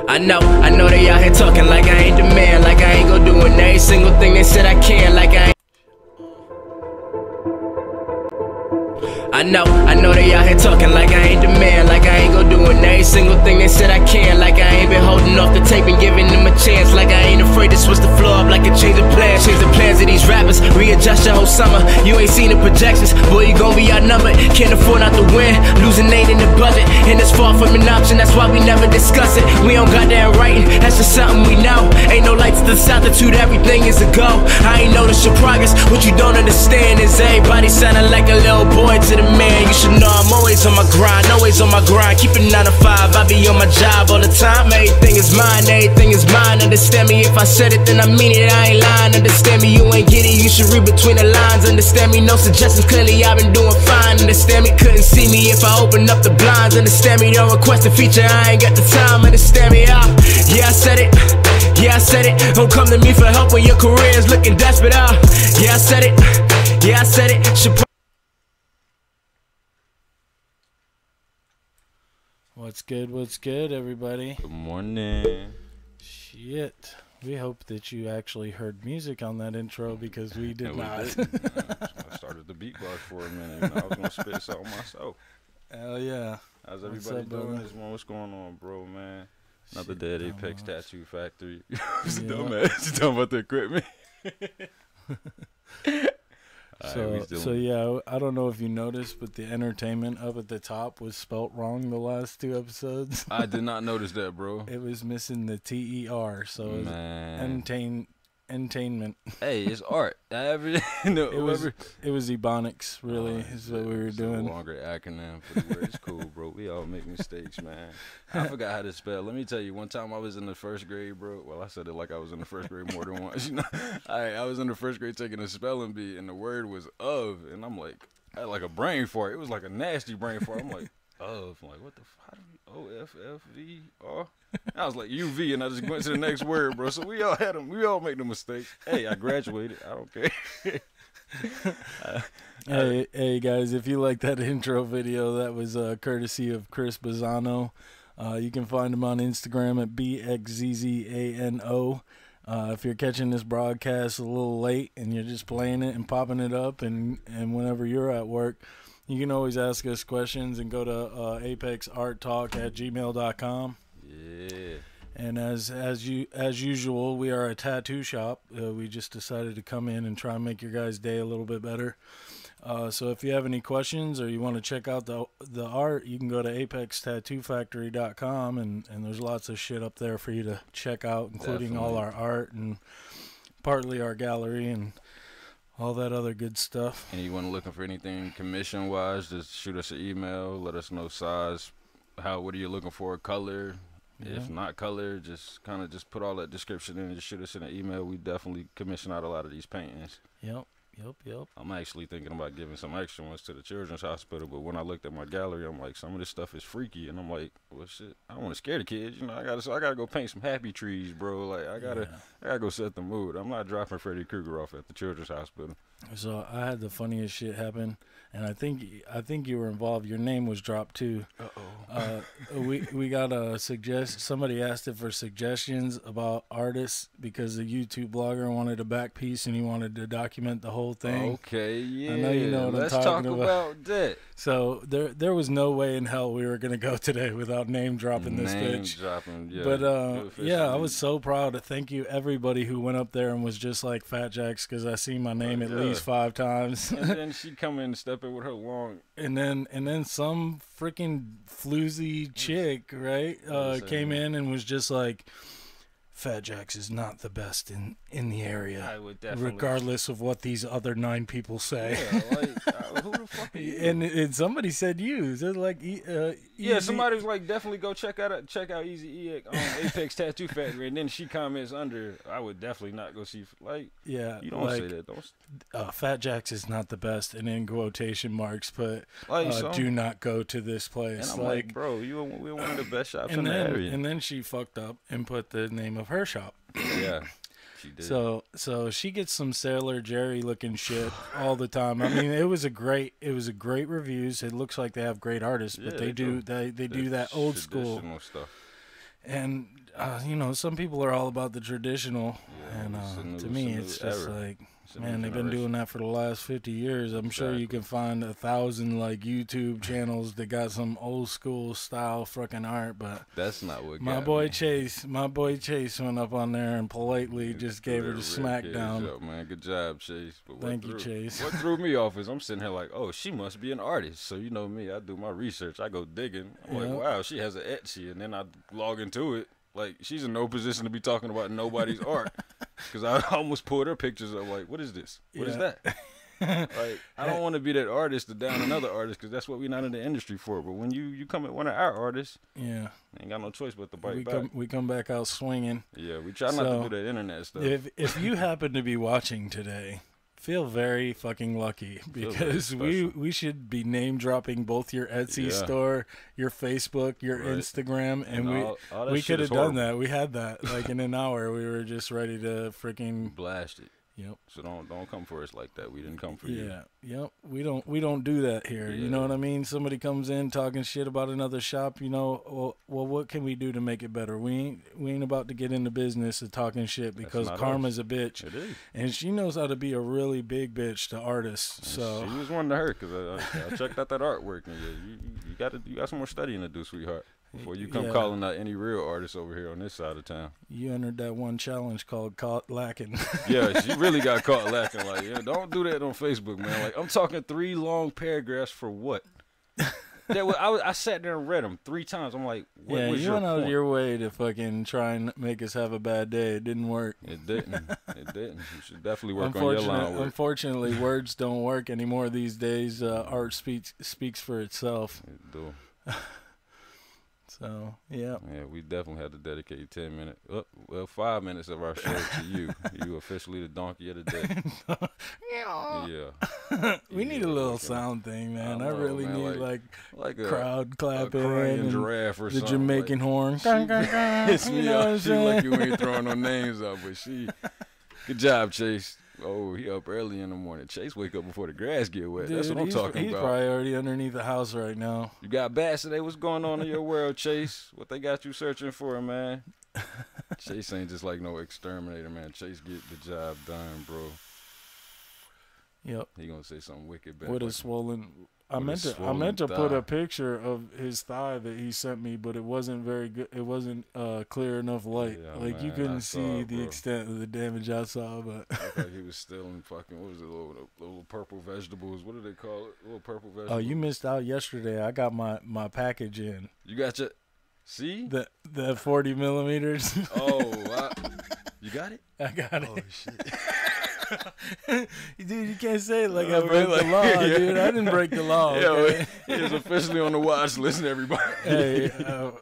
I know they out here talking like I ain't the man, like I ain't gon' do every single thing they said I can, like I ain't. I know they out here talking like I ain't the man, like I ain't gon' do every single thing they said I can, like I ain't been holding off the tape and giving them a chance, like I ain't afraid to switch the floor up like a change of plans. Change the plans of these rappers, readjust your whole summer. You ain't seen the projections, boy, you gon' be outnumbered. Can't afford not to win, losing ain't in the budget, and it's far from an option, that's why we never discuss it. We don't got that in writing, that's just something we know. Ain't no lights to the solitude, everything is a go. I ain't noticed your progress, what you don't understand is everybody sounding like a little boy to the man. You should know I'm always on my grind, always on my grind. Keep it 9 to 5, I be on my job all the time. Everything is mine, everything is mine. Understand me, if I said it then I mean it, I ain't lying. Understand me, you ain't get it, you should read between the lines. Understand me, no suggestions, clearly I've been doing fine. Understand me, couldn't see me if I opened up the blinds. Understand me, don't request a feature, I ain't got the time. Understand me, yeah, I said it. Yeah, I said it. Don't come to me for help when your career is looking desperate. Yeah, I said it. Yeah, I said it. What's good, everybody? Good morning. Shit. We hope that you actually heard music on that intro because we did not. I started the beatbox for a minute. You know, I was going to spit something myself. Hell yeah. How's everybody doing this morning? What's going on, bro, man? Another day at Apex Tattoo Factory. Dumbass. You talking about the equipment? So yeah, I don't know if you noticed, but the entertainment up at the top was spelt wrong the last 2 episodes. I did not notice that, bro. It was missing the T-E-R, so it was entertainment. Hey, it's art. It was Ebonics, really, is what we were doing. No longer acronym for the word. It's cool, bro. We all make mistakes, man. I forgot how to spell. Let me tell you, one time I was in the 1st grade, bro. Well, I said it like I was in the 1st grade more than once. You know, I was in the 1st grade taking a spelling bee, and the word was of, and I'm like, I had like a brain fart. It was like a nasty brain fart. I'm like, of. I'm like, what the fuck? O-F-F-V-R? I was like, U-V, and I just went to the next word, bro. So we all had them. We all make the mistakes. Hey, I graduated. I don't care. Hey, guys, if you like that intro video, that was courtesy of Chris Bazzano. You can find him on Instagram at BXZZANO. If you're catching this broadcast a little late and you're just playing it and popping it up, and whenever you're at work, you can always ask us questions and go to apexarttalk@gmail.com. Yeah. And as usual, we are a tattoo shop. We just decided to come in and try and make your guys' day a little bit better. So if you have any questions or you want to check out the art, you can go to apextattoofactory.com, and there's lots of shit up there for you to check out, including all our art and partly our gallery and all that other good stuff. And you want to looking for anything commission-wise, just shoot us an email. Let us know size. What are you looking for? Color? Yeah. If not color, just put all that description in and just shoot us in an email. We definitely commission out a lot of these paintings. Yep. I'm actually thinking about giving some extra ones to the children's hospital, but when I looked at my gallery, I'm like, some of this stuff is freaky, and I'm like, well, shit, I don't want to scare the kids, you know. I gotta go paint some happy trees, bro. Like, I gotta go set the mood. I'm not dropping Freddy Krueger off at the children's hospital. So I had the funniest shit happen, and I think you were involved. Your name was dropped too. We got a somebody asked it for suggestions about artists because the YouTube blogger wanted a back piece and he wanted to document the whole thing. Okay, yeah. I know you know what Let's I'm talking talk about that. So there was no way in hell we were gonna go today without name dropping this bitch. Yeah. But I was so proud. Thank you everybody who went up there and was just like Fat Jacks, because I seen my name at least 5 times. And then she come in and step in with her long. And then some freaking floozy chick, right, came in and was just like, Fat Jacks is not the best in the area. I would definitely, regardless of what these other 9 people say. Yeah, like, who the fuck are you? And somebody said you. So like, yeah, somebody was like, definitely go check out Easy E on Apex Tattoo Factory, and then she comments under, I would definitely not go see. Like, yeah, you don't say that. Don't. Fat Jacks is not the best, and in quotation marks, but like, do not go to this place. And I'm like, bro, we're one of the best shops in the area. And then she fucked up and put the name of her shop. Yeah, she did. So she gets some Sailor Jerry looking shit all the time. I mean, it was a great reviews. It looks like they have great artists, but they do that old school stuff. And you know, some people are all about the traditional, Yeah, and to me, it's just like, man, they've been doing that for the last 50 years. I'm sure you can find 1,000 like YouTube channels that got some old school style fucking art, but that's not what my boy Chase went up on there and politely just gave her the smackdown. Man, good job, Chase. But Thank you, Chase. What threw me off is I'm sitting here like, oh, she must be an artist. So you know me, I do my research. I go digging. I'm like, wow, she has an Etsy, and then I log into it. Like, she's in no position to be talking about nobody's art. Because I almost pulled her pictures up, like, what is this? What is that? Like, I don't want to be that artist to down another artist, because that's what we're not in the industry for. But when you come at one of our artists, ain't got no choice but to bite back. We come back out swinging. Yeah, we try not to do that internet stuff. If you happen to be watching today, feel very fucking lucky, because we should be name dropping both your Etsy store, your Facebook, your Instagram, and we could have done that. We had that like in an hour. We were just ready to freaking blast it. Yep. So don't come for us like that. We didn't come for you. Yeah. Yep. We don't do that here. Yeah. You know what I mean? Somebody comes in talking shit about another shop. You know, well, what can we do to make it better? We ain't about to get in the business of talking shit, because karma's a bitch. It is. And she knows how to be a really big bitch to artists. So she was one to her, because I checked out that artwork, and you got some more studying to do, sweetheart. Before you come calling out any real artists over here on this side of town. You entered that one challenge called Caught Lacking. Yeah, she really got caught lacking. Like, yeah, don't do that on Facebook, man. Like, I'm talking 3 long paragraphs for what? I sat there and read them 3 times. I'm like, what was your point? You went out of your way to fucking try and make us have a bad day. It didn't work. It didn't. You should definitely work on your line work. Unfortunately, words don't work anymore these days. Art speaks for itself. It do. So, yeah. Yeah, we definitely had to dedicate 10 minutes, 5 minutes of our show to you. You officially the donkey of the day. Yeah. We need a little sound thing, man. I really need like a crowd clapping. A crying giraffe or something. The Jamaican horn. It's me out. She like you ain't throwing no names out, but good job, Chase. Oh, he up early in the morning. Chase wake up before the grass get wet. Dude, that's what I'm talking about. He's probably already underneath the house right now. You got bats today? What's going on in your world, Chase? What they got you searching for, man? Chase ain't just like no exterminator, man. Chase get the job done, bro. Yep. He gonna say something wicked bad. With a swollen. I meant to put a picture of his thigh that he sent me, but it wasn't very good. It wasn't clear enough light. Yeah, like, man, you couldn't see the extent of the damage I saw. But like he was stealing fucking, what was it, little purple vegetables? What do they call it? Little purple vegetables. Oh, you missed out yesterday. I got my package in. You got your see the 40 millimeters. Oh, you got it? I got it. Oh shit. Dude, you can't say it like I broke the law, dude. I didn't break the law. Okay? He is officially on the watch list, everybody. Hey,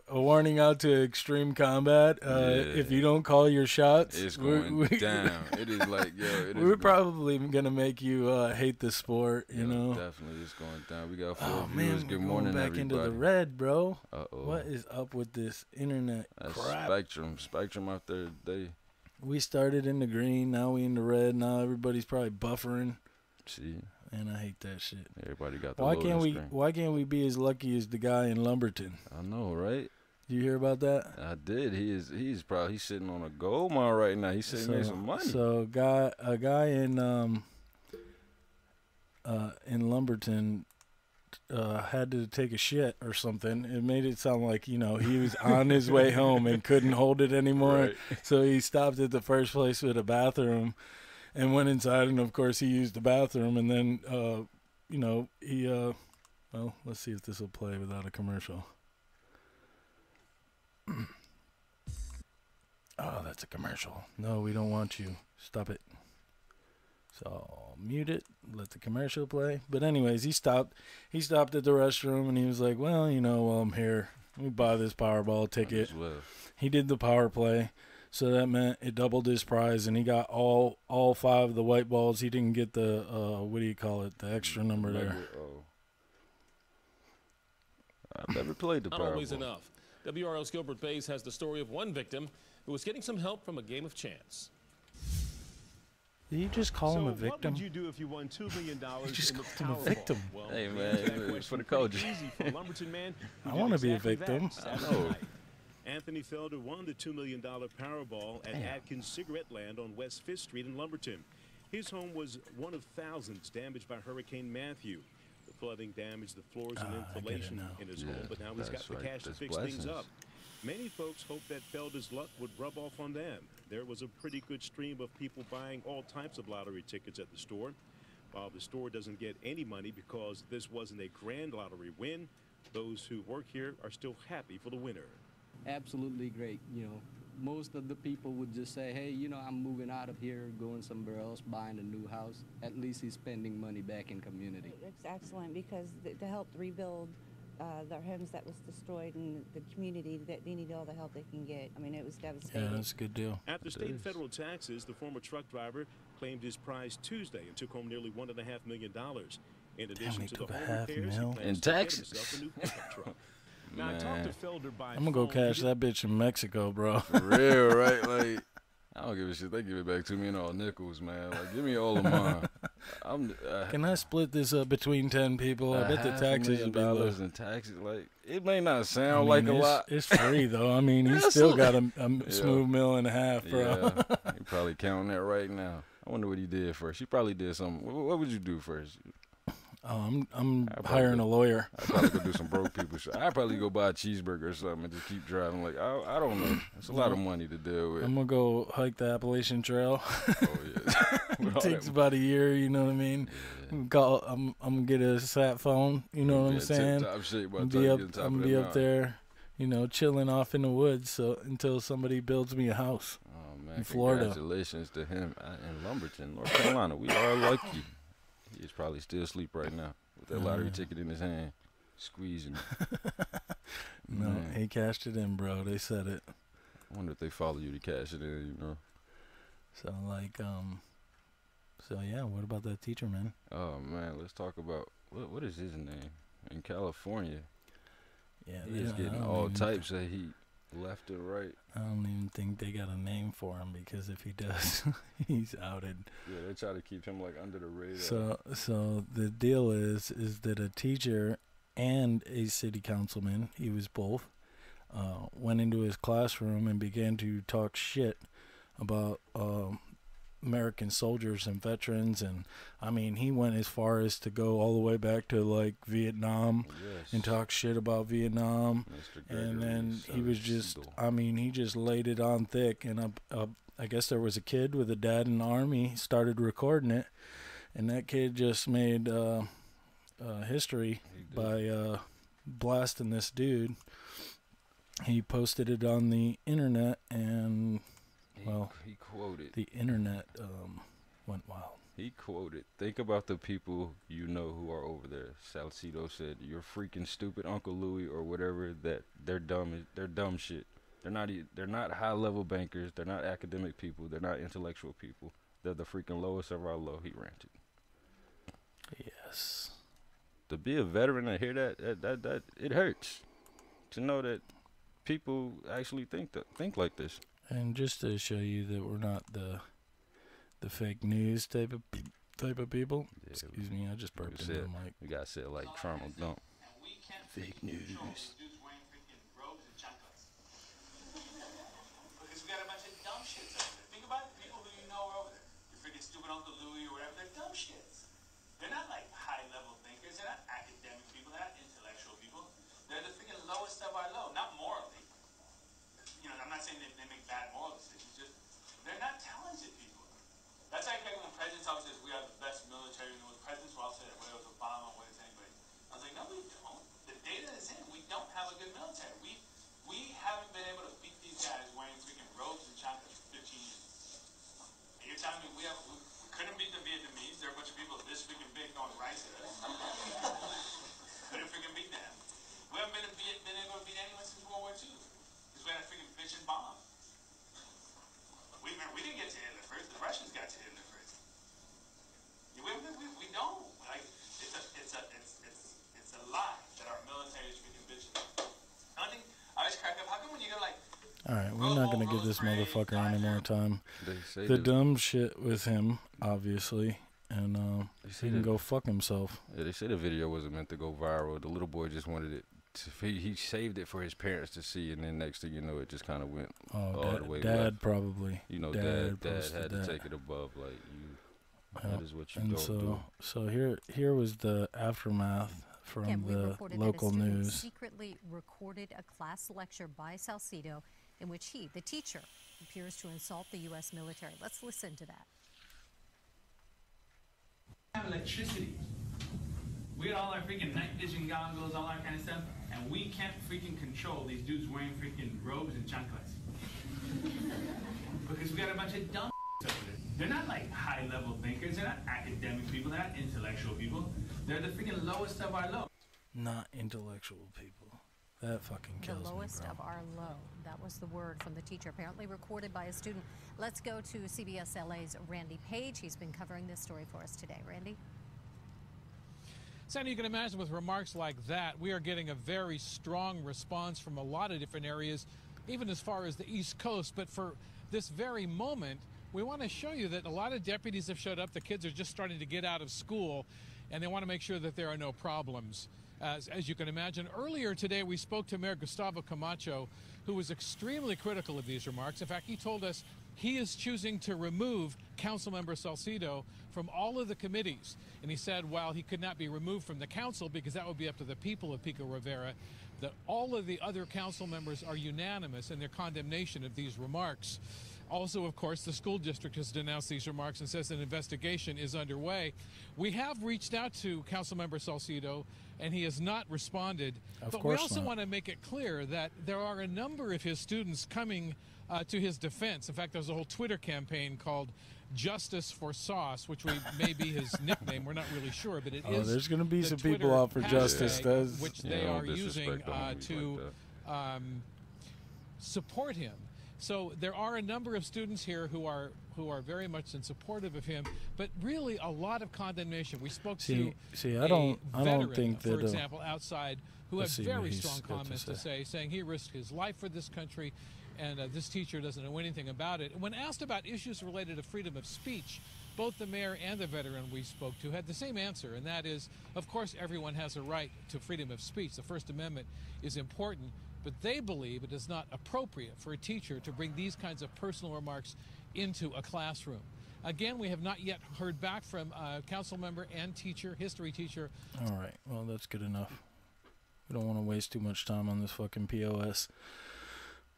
a warning out to Extreme Combat. If you don't call your shots, it's going down. It is like, we're probably gonna make you hate the sport. You know, definitely, it's going down. We got 4 viewers. Good morning, everybody. Into the red, bro. What is up with this internet crap? Spectrum out there today. We started in the green, now we in the red. Now everybody's probably buffering. See, and I hate that shit. Everybody got the Why can't we be as lucky as the guy in Lumberton? I know, right? Did you hear about that? I did. He's probably sitting on a gold mine right now. He's sitting there some money. So a guy in Lumberton had to take a shit or something. It made it sound like, he was on his way home and couldn't hold it anymore. Right. So he stopped at the first place with a bathroom and went inside, and of course he used the bathroom, and then well, let's see if this will play without a commercial. Oh, that's a commercial. No, we don't want you. Stop it. So I'll mute it, let the commercial play. But anyways, he stopped at the restroom, and he was like, well, while I'm here, let me buy this Powerball ticket. He did the power play, so that meant it doubled his prize, and he got all 5 of the white balls. He didn't get the, the extra number there. I've never played the Powerball. Not always enough. WRAL's Gilbert Bays has the story of one victim who was getting some help from a game of chance. Did you just call him a victim? What would you do if you won $2 million you just called him a victim. Well, hey, man, it's for the culture. I want to be a victim. I know. Anthony Felder won the $2 million Powerball at Atkins Cigarette Land on West 5th Street in Lumberton. His home was one of thousands damaged by Hurricane Matthew. The flooding damaged the floors and insulation in his home, but now he's got the cash to fix things up. Many folks hope that Felder's luck would rub off on them. There was a pretty good stream of people buying all types of lottery tickets at the store. While the store doesn't get any money because this wasn't a grand lottery win, those who work here are still happy for the winner. Absolutely great. You know, most of the people would just say, hey, you know, I'm moving out of here, going somewhere else, buying a new house. At least he's spending money back in community. It's excellent because to help rebuild their homes that was destroyed in the community, that they need all the help they can get. I mean, it was devastating. Yeah, that's a good deal. After state and federal taxes, the former truck driver claimed his prize Tuesday and took home nearly $1.5 million. In addition to the home repairs, he plans to get himself a new pickup truck. Now, I talked to Felder by I'm gonna go cash that bitch in Mexico, bro. For real, right? Like, I don't give a shit. They give it back to me in all nickels, man. Like, give me all of mine. Can I split this up between 10 people? I bet the taxes would be low. $500,000 in taxes, like, it may not sound like a lot. It's free though. I mean, he's still got a smooth $1.5 million, bro. Yeah, he probably counting that right now. I wonder what he did first. He probably did something. What would you do first? Oh, I'm hiring a lawyer. I'd probably go do some broke people shit. I'd probably go buy a cheeseburger or something and just keep driving. Like, I don't know. It's a lot of money to deal with. I'm going to go hike the Appalachian Trail. Oh, yeah. It takes about a year, you know what I mean? Yeah. I'm going to get a sat phone, you know what I'm saying? I'm going to be up there, you know, chilling off in the woods until somebody builds me a house. Oh, man. In Florida. Congratulations to him in Lumberton, North Carolina. We are lucky. He's probably still asleep right now with that lottery ticket in his hand, squeezing. No, he cashed it in, bro. They said it. I wonder if they follow you to cash it in, you know. So, like, so yeah, what about that teacher, man? Oh, man, let's talk about, what is his name? In California. Yeah, he's getting all types of heat, left and right. I don't even think they got a name for him because if he does, he's outed. Yeah, they try to keep him like under the radar. So the deal is that a teacher and a city councilman, he was both, went into his classroom and began to talk shit about American soldiers and veterans, and I mean he went as far as to go all the way back to like Vietnam and talk shit about Vietnam, and then he was just he just laid it on thick, and I guess there was a kid with a dad in the army, started recording it, and that kid just made history by blasting this dude. He posted it on the internet, and he quoted. The internet went wild. He quoted, "Think about the people you know who are over there." Salcido said, "You're freaking stupid, Uncle Louie, or whatever. That they're dumb. They're dumb shit. They're not high level bankers. They're not academic people. They're not intellectual people. They're the freaking lowest of our low." He ranted. Yes. To be a veteran and hear that it hurts. To know that people actually think like this. And just to show you that we're not the fake news type of people. Yeah, excuse me, I just burped into the mic. We gotta say it like Toronto don't. Fake news. Because we got a bunch of dumb shits over there. Think about the people who you know are over there. Your freaking stupid Uncle Louie or whatever. They're dumb shits. They're not like high-level thinkers. They're not academic people. They're not intellectual people. They're the freaking lowest of our low. Not morally. You know, I'm not saying they make bad moral decisions. Just they're not talented people. That's like when the president's always says we have the best military in the world. The presidents will all say that, whether it was Obama, whether it's anybody. I was like, no, we don't. The data is in. We don't have a good military. We haven't been able to beat these guys wearing freaking robes and chocolates for 15 years. And you're telling me we couldn't beat the Vietnamese? There are a bunch of people this freaking big throwing rice at us. Couldn't freaking beat them. We haven't been able to beat anyone since World War II. Because we had a freaking bitch and bomb. We didn't get to Hitler first. The Russians got to Hitler first. We don't. Like it's a lie that our military is freaking bitches. I think I always crack up. How come when you go like? All right, we're not gonna give this motherfucker any more time. The dumb shit with him, obviously, and he can go fuck himself. Yeah, they say the video wasn't meant to go viral. The little boy just wanted it he saved it for his parents to see, and then next thing you know, it just kind of went all the way Dad left. probably. You know, Dad dad posted had to that. take it above, like, that is what you And don't do. so here was the aftermath from Again, we the reported local that a student news. secretly recorded a class lecture by Salcido in which he, the teacher, appears to insult the U.S. military. Let's listen to that. Have electricity. We got all our freaking night vision goggles, all that kind of stuff, and we can't freaking control these dudes wearing freaking robes and chanclas. Because we got a bunch of dumb over there. They're not like high-level thinkers. They're not academic people. They're not intellectual people. They're the freaking lowest of our low. Not intellectual people. That fucking kills me, The lowest bro. of our low. That was the word from the teacher, apparently recorded by a student. Let's go to CBS LA's Randy Page. He's been covering this story for us today. Randy? Sandy, you can imagine with remarks like that, we are getting a very strong response from a lot of different areas, even as far as the East Coast. But for this very moment, we want to show you that a lot of deputies have showed up. The kids are just starting to get out of school, and they want to make sure that there are no problems. As you can imagine, earlier today we spoke to Mayor Gustavo Camacho, who was extremely critical of these remarks. In fact, he told us he is choosing to remove Councilmember Salcido from all of the committees. And he said while he could not be removed from the council because that would be up to the people of Pico Rivera, that all of the other council members are unanimous in their condemnation of these remarks. Also, of course, the school district has denounced these remarks and says an investigation is underway. We have reached out to Councilmember Salcido, and he has not responded. But we also want to make it clear that there are a number of his students coming to his defense. In fact, there's a whole Twitter campaign called Justice for Sauce, which may be his nickname. We're not really sure, but it is. There's going to be some Twitter people out for justice, which they are using to support him. So there are a number of students here who are very much in supportive of him, but really a lot of condemnation. We spoke to I don't veteran, think that for example, outside, who had let's see what very he's strong got to comments to say, saying he risked his life for this country, and this teacher doesn't know anything about it. When asked about issues related to freedom of speech, both the mayor and the veteran we spoke to had the same answer, and that is, of course, everyone has a right to freedom of speech. The First Amendment is important, but they believe it is not appropriate for a teacher to bring these kinds of personal remarks into a classroom. Again, we have not yet heard back from a council member and teacher, history teacher. All right, well, that's good enough. We don't want to waste too much time on this fucking POS.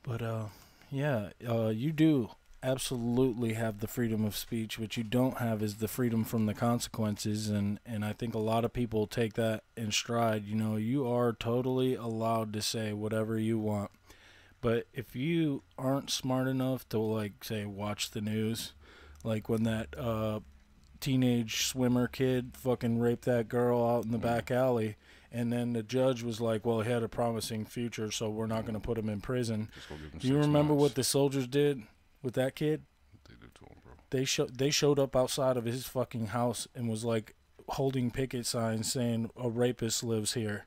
But, yeah, you do absolutely have the freedom of speech. What you don't have is the freedom from the consequences, and I think a lot of people take that in stride. You know, you are totally allowed to say whatever you want. But if you aren't smart enough to, like, say, watch the news, like when that teenage swimmer kid fucking raped that girl out in the back alley, and then the judge was like, well, he had a promising future, so we're not going to put him in prison. Do you remember what the soldiers did with that kid? They did to him, bro. They showed up outside of his fucking house and was like holding picket signs saying a rapist lives here.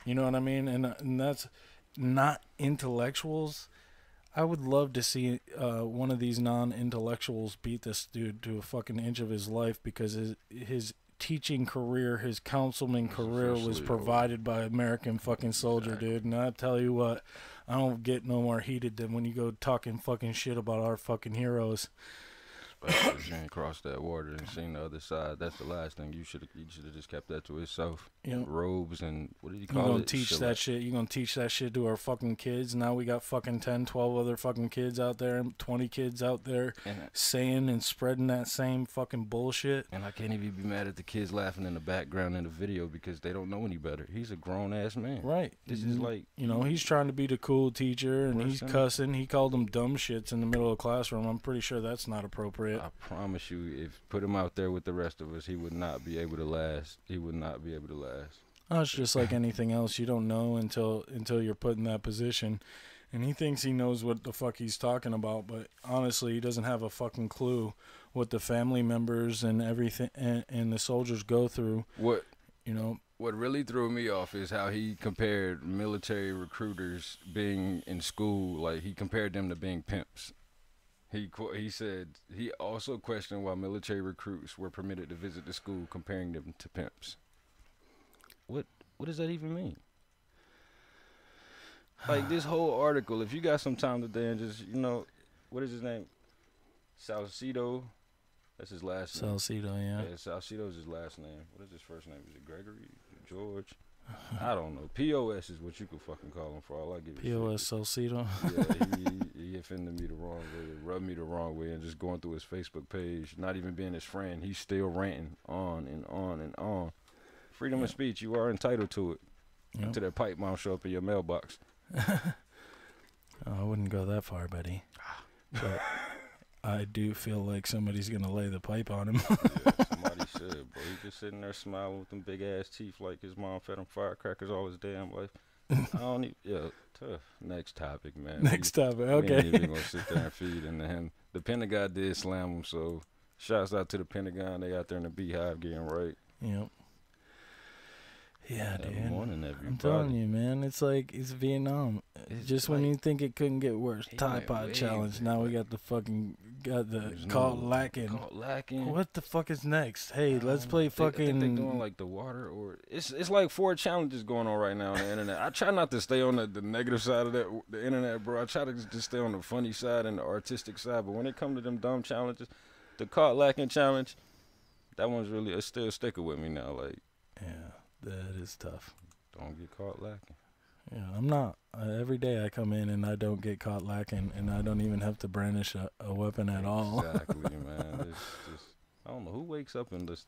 You know what I mean? And that's not intellectuals. I would love to see one of these non-intellectuals beat this dude to a fucking inch of his life, because his teaching career, his councilman career was provided by American fucking soldier, dude. And I tell you what, I don't get no more heated than when you go talking fucking shit about our fucking heroes. Especially if you ain't crossed that water and seen the other side. That's the last thing. You should have just kept that to itself. Yep. Robes and what did you call it? You gonna teach that shit? You gonna teach that shit to our fucking kids? Now we got fucking 10, 12 other fucking kids out there, 20 kids out there saying and spreading that same fucking bullshit. And I can't even be mad at the kids laughing in the background in the video because they don't know any better. He's a grown ass man. Right. This is like, you know, he's trying to be the cool teacher, and he's cussing. He called them dumb shits in the middle of the classroom. I'm pretty sure that's not appropriate. I promise you, if put him out there with the rest of us, he would not be able to last. He would not be able to last. Oh, it's just like anything else. You don't know until you're put in that position. And he thinks he knows what the fuck he's talking about, but honestly, he doesn't have a fucking clue what the family members and everything and the soldiers go through. What really threw me off is how he compared military recruiters being in school, like he compared them to being pimps. He said he also questioned why military recruits were permitted to visit the school, comparing them to pimps. What does that even mean? Like this whole article, if you got some time today and just, what is his name? Salcido. That's his last name. Salcido, yeah. Yeah, Salcido is his last name. What is his first name? Is it Gregory? George? I don't know. POS is what you could fucking call him for all I give a shit. POS Salcido. Yeah, he offended me the wrong way, rubbed me the wrong way, and just going through his Facebook page, not even being his friend, he's still ranting on and on and on. Freedom of speech, you are entitled to it. Until that pipe bomb show up in your mailbox. I wouldn't go that far, buddy. But I do feel like somebody's going to lay the pipe on him. Yeah, somebody should, bro. He just sitting there smiling with them big ass teeth like his mom fed him firecrackers all his damn life. I don't need, tough. Next topic, man. Next topic, okay. We ain't even going to sit there and feed into him. The Pentagon did slam him, so shouts out to the Pentagon. They out there in the beehive getting right. Yep. Yeah, dude. Good morning, everybody. I'm telling you, man. It's like it's Vietnam. It's just like, when you think it couldn't get worse. Tide Pod challenge. Now we got the caught lacking. Caught lacking. What the fuck is next? Hey, let's play fucking. I think they're doing like the water, or it's like 4 challenges going on right now on the internet. I try not to stay on the negative side of the internet, bro. I try to just stay on the funny side and the artistic side. But when it comes to them dumb challenges, the caught lacking challenge, that one's really it's still sticking with me now. Like, yeah. That is tough. Don't get caught lacking. Yeah, I'm not. Every day I come in and I don't get caught lacking, and I don't even have to brandish a weapon at all. Exactly, man. It's just, I don't know who wakes up and just,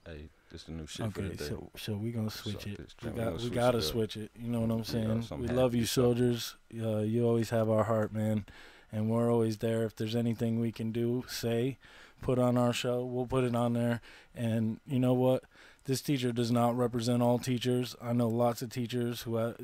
hey, this the new shit for the day. So we gonna switch it. We gotta gotta switch it. You know what I'm saying? We love you, soldiers. You always have our heart, man, and we're always there. If there's anything we can do, put on our show, we'll put it on there. And you know what? This teacher does not represent all teachers. I know lots of teachers who, have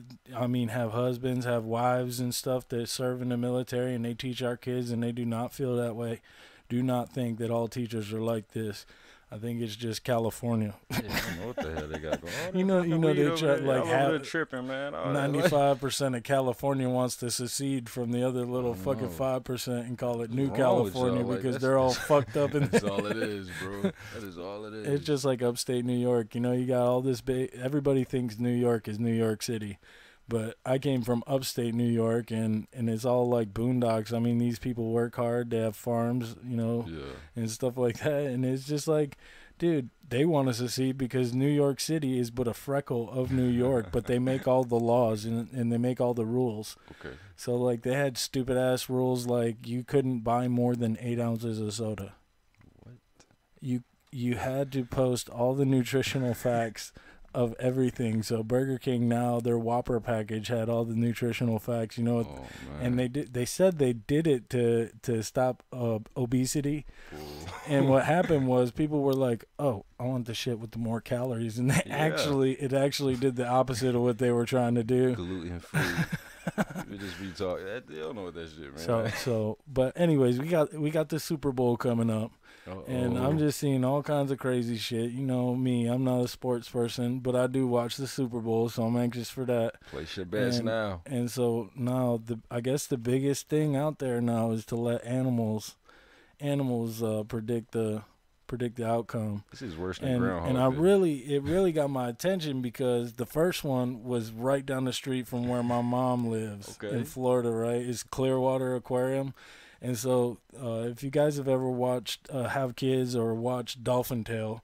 husbands, have wives and stuff that serve in the military, and they teach our kids, and they do not feel that way. Do not think that all teachers are like this. I think it's just California. Yeah, I don't know what the hell they got going on. you know they try like have tripping, man. 95% of California wants to secede from the other little fucking 5% and call it New California because they're all fucked up. That's all it is, bro. That is all it is. It's just like upstate New York. You know, you got all this everybody thinks New York is New York City. But I came from upstate New York, and it's all like boondocks. I mean, these people work hard. They have farms, and stuff like that. And it's just like, dude, they want us to see because New York City is but a freckle of New York, but they make all the laws and they make all the rules. Okay. So, like, they had stupid-ass rules like you couldn't buy more than 8 ounces of soda. What? You had to post all the nutritional facts of everything. So Burger King now, their Whopper package had all the nutritional facts, and they said they did it to stop obesity. And what happened was people were like, oh, I want the shit with the more calories, and it actually did the opposite of what they were trying to do. Gluten free. We just be talking. They don't know what that shit, man. But anyways, we got the Super Bowl coming up. And I'm just seeing all kinds of crazy shit. You know me, I'm not a sports person, but I do watch the Super Bowl, so I'm anxious for that. Place your bets now. And so now, I guess the biggest thing out there now is to let animals predict the outcome. This is worse than Groundhog. And it really got my attention because the first one was right down the street from where my mom lives in Florida. Right, it's Clearwater Aquarium. And so, if you guys have ever watched, have kids or watched Dolphin Tale,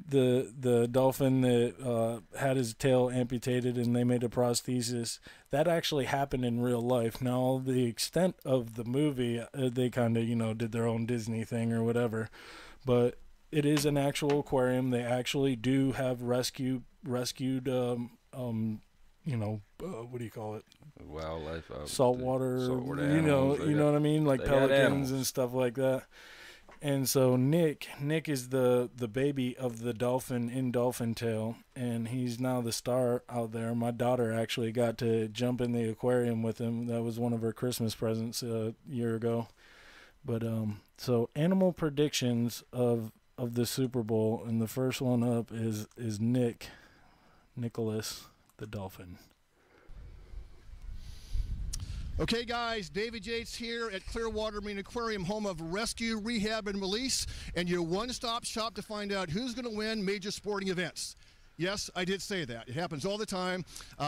the dolphin that had his tail amputated and they made a prosthesis, that actually happened in real life. Now, the extent of the movie, they kind of, did their own Disney thing or whatever. But it is an actual aquarium. They actually do have rescued what do you call it? Wildlife. Saltwater animals. You know what I mean? Like pelicans and stuff like that. And so Nick is the baby of the dolphin in Dolphin Tale, and he's now the star out there. My daughter actually got to jump in the aquarium with him. That was one of her Christmas presents a year ago. But so animal predictions of the Super Bowl, and the first one up is Nicholas the dolphin. Okay, guys, David Yates here at Clearwater Marine Aquarium, home of rescue, rehab, and release, and your one-stop shop to find out who's going to win major sporting events. Yes, I did say that. It happens all the time.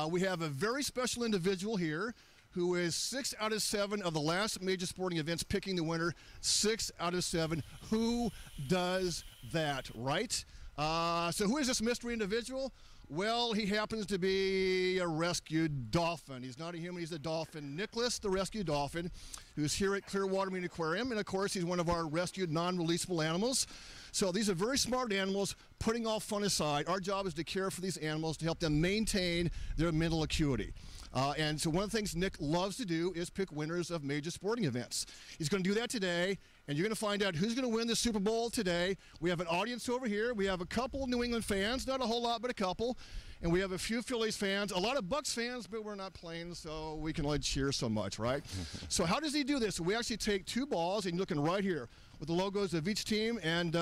We have a very special individual here who is 6 out of 7 of the last major sporting events picking the winner. 6 out of 7. Who does that, right? So who is this mystery individual? Well, he happens to be a rescued dolphin. He's not a human, he's a dolphin. Nicholas, the rescued dolphin, who's here at Clearwater Marine Aquarium. And, of course, he's one of our rescued non-releasable animals. So these are very smart animals, putting all fun aside. Our job is to care for these animals, to help them maintain their mental acuity. And so one of the things Nick loves to do is pick winners of major sporting events. He's going to do that today, and you're going to find out who's going to win the Super Bowl today. We have an audience over here. We have a couple New England fans, not a whole lot, but a couple. And we have a few Phillies fans, a lot of Bucks fans, but we're not playing, so we can only cheer so much, right? So how does he do this? We actually take 2 balls, and you're looking right here with the logos of each team, and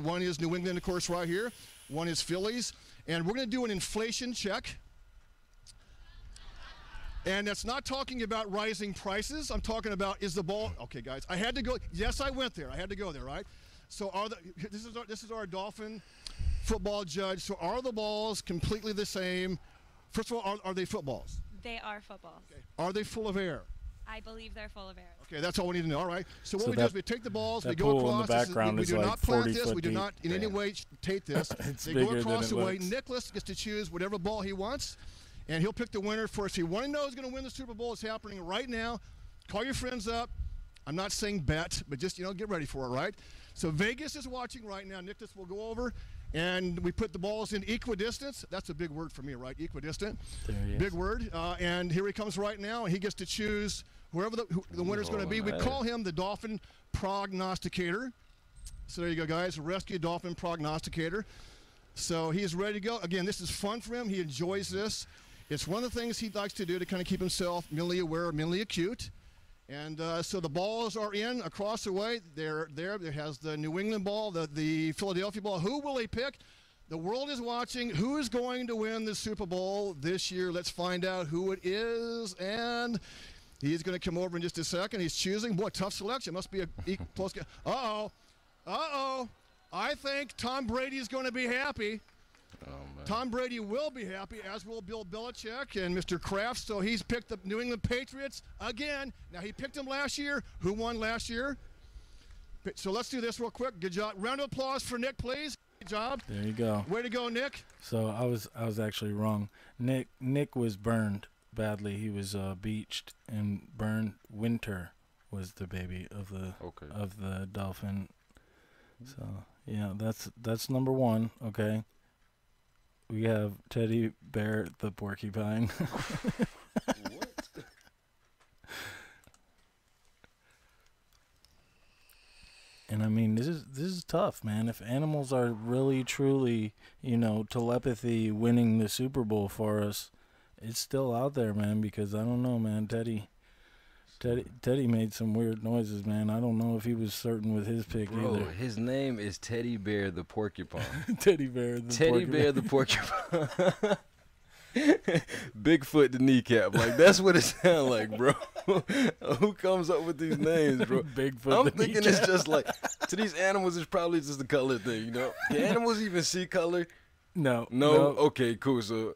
one is New England, of course, right here. One is Phillies. And we're going to do an inflation check. And that's not talking about rising prices. I'm talking about, is the ball, okay, guys, I had to go, yes, I went there. I had to go there, right? So this is our Dolphin football judge. So are the balls completely the same? First of all, are they footballs? They are footballs. Okay. Are they full of air? I believe they're full of air. Okay, that's all we need to know. All right. So what we do is we take the balls, we go pool across. in the background we is do like not plant 40 this. foot We do deep. not in any way take this. They go across the way. Nicholas gets to choose whatever ball he wants, and he'll pick the winner for us. If you want to know who's going to win the Super Bowl, it's happening right now. Call your friends up. I'm not saying bet, but just, get ready for it, right? So Vegas is watching right now. Nicholas will go over, and we put the balls in equidistance. That's a big word for me, right? Equidistant. There he is. Big word. And here he comes right now, and he gets to choose whoever the winner's going to be. We call him the Dolphin Prognosticator. So there you go, guys. Rescue Dolphin Prognosticator. So he's ready to go. Again, this is fun for him. He enjoys this. It's one of the things he likes to do to kind of keep himself mentally aware, mentally acute. And so the balls are in across the way. They're there. There has the New England ball, the Philadelphia ball. Who will he pick? The world is watching. Who is going to win the Super Bowl this year? Let's find out who it is. And he's going to come over in just a second. He's choosing. Boy, tough selection. Must be a close game. Uh-oh. Uh-oh. I think Tom Brady is going to be happy. Oh, man. Tom Brady will be happy, as will Bill Belichick and Mr. Kraft. So he's picked the New England Patriots again. Now, he picked them last year. Who won last year? So let's do this real quick. Good job. Round of applause for Nick, please. Good job. There you go. Way to go, Nick. So I was actually wrong. Nick was burned badly. He was beached and burned. Winter was the baby of the dolphin. So yeah, that's number 1. Okay. We have Teddy Bear the porcupine. What? And I mean, this is tough, man. If animals are really truly, telepathy winning the Super Bowl for us, it's still out there, man. Because I don't know, man. Teddy made some weird noises, man. I don't know if he was certain with his pick either. His name is Teddy Bear the porcupine. Teddy Bear the porcupine. Bigfoot the kneecap. Like, that's what it sounds like, bro. Who comes up with these names, bro? Bigfoot I'm the thinking kneecap. It's just like, to these animals, it's probably just a color thing, Can animals even see color? No. Okay, cool. So,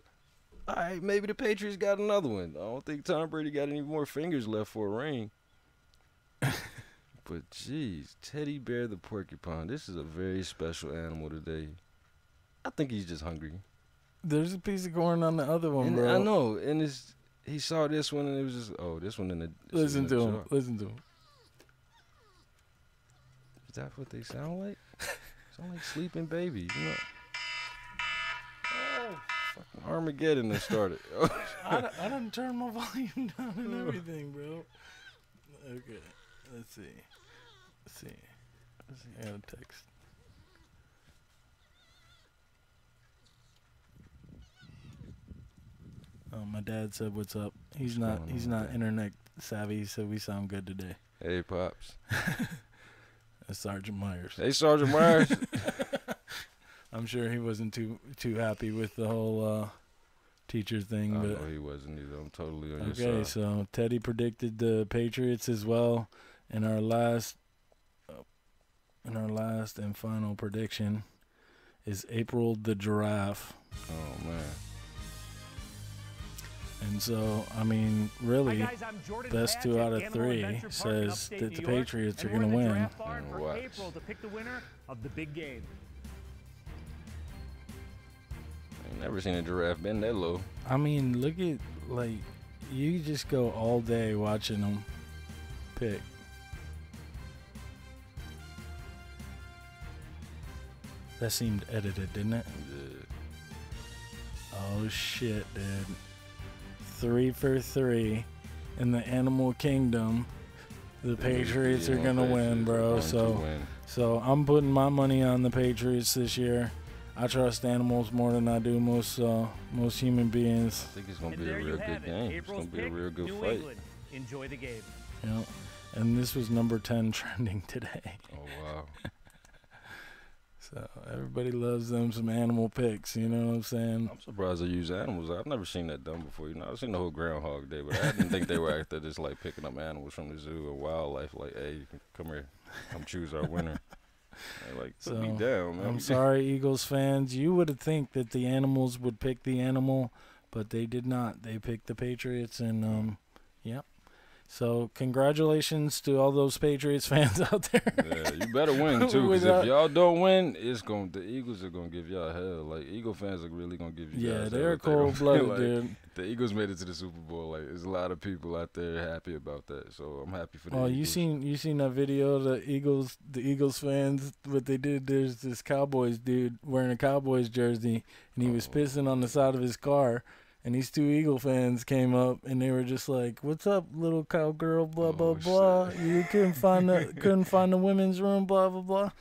all right, maybe the Patriots got another one. I don't think Tom Brady got any more fingers left for a ring. But, jeez, Teddy Bear the porcupine. This is a very special animal today. I think he's just hungry. There's a piece of corn on the other one, bro. I know, and he saw this one, and it was just, this one in the. Listen to him. Listen to him. Is that what they sound like? Sound like sleeping babies, Oh, fucking Armageddon has started. I done turned my volume down and everything, bro. Okay, let's see. I got a text. My dad said, "What's up?" He's not internet savvy. He said we sound good today. Hey, pops. That's Sergeant Myers. Hey, Sergeant Myers. I'm sure he wasn't too happy with the whole teacher thing. But no, he wasn't either. I'm totally on your side. Okay, so Teddy predicted the Patriots as well in our last and final prediction, is April the giraffe. Oh, man. And so, I mean, really, best 2 out of 3 says that the Patriots are going to win. April to pick the winner of the big game. I ain't never seen a giraffe bend that low. I mean, look at, like, you just go all day watching them pick. That seemed edited, didn't it? Yeah. Oh, shit, dude. 3 for 3 in the animal kingdom. The Patriots are going to win, bro. So I'm putting my money on the Patriots this year. I trust animals more than I do most human beings. I think it's going to be a real good game. It's going to be a real good fight. Enjoy the game. Yeah. And this was number 10 trending today. Oh, wow. So everybody loves them some animal picks, you know what I'm saying? I'm surprised they use animals. I've never seen that done before. You know, I've seen the whole Groundhog Day, but I didn't think they were out there just like picking up animals from the zoo or wildlife. Like, hey, come here, come choose our winner. Like, put me down, man. I'm sorry, Eagles fans. You would think that the animals would pick the animal, but they did not. They picked the Patriots, and yep. So congratulations to all those Patriots fans out there. Yeah, you better win too, because if y'all don't win, the Eagles are gonna give y'all hell. Like, Eagle fans are really gonna give you. Yeah, they're cold-blooded, like, dude. The Eagles made it to the Super Bowl. Like, there's a lot of people out there happy about that. So I'm happy for the Eagles. you seen that video of the Eagles fans? What they did? There's this Cowboys dude wearing a Cowboys jersey, and he was pissing on the side of his car. And these 2 Eagle fans came up, and they were just like, "What's up, little cowgirl? Blah blah blah. You couldn't find the women's room. Blah blah blah."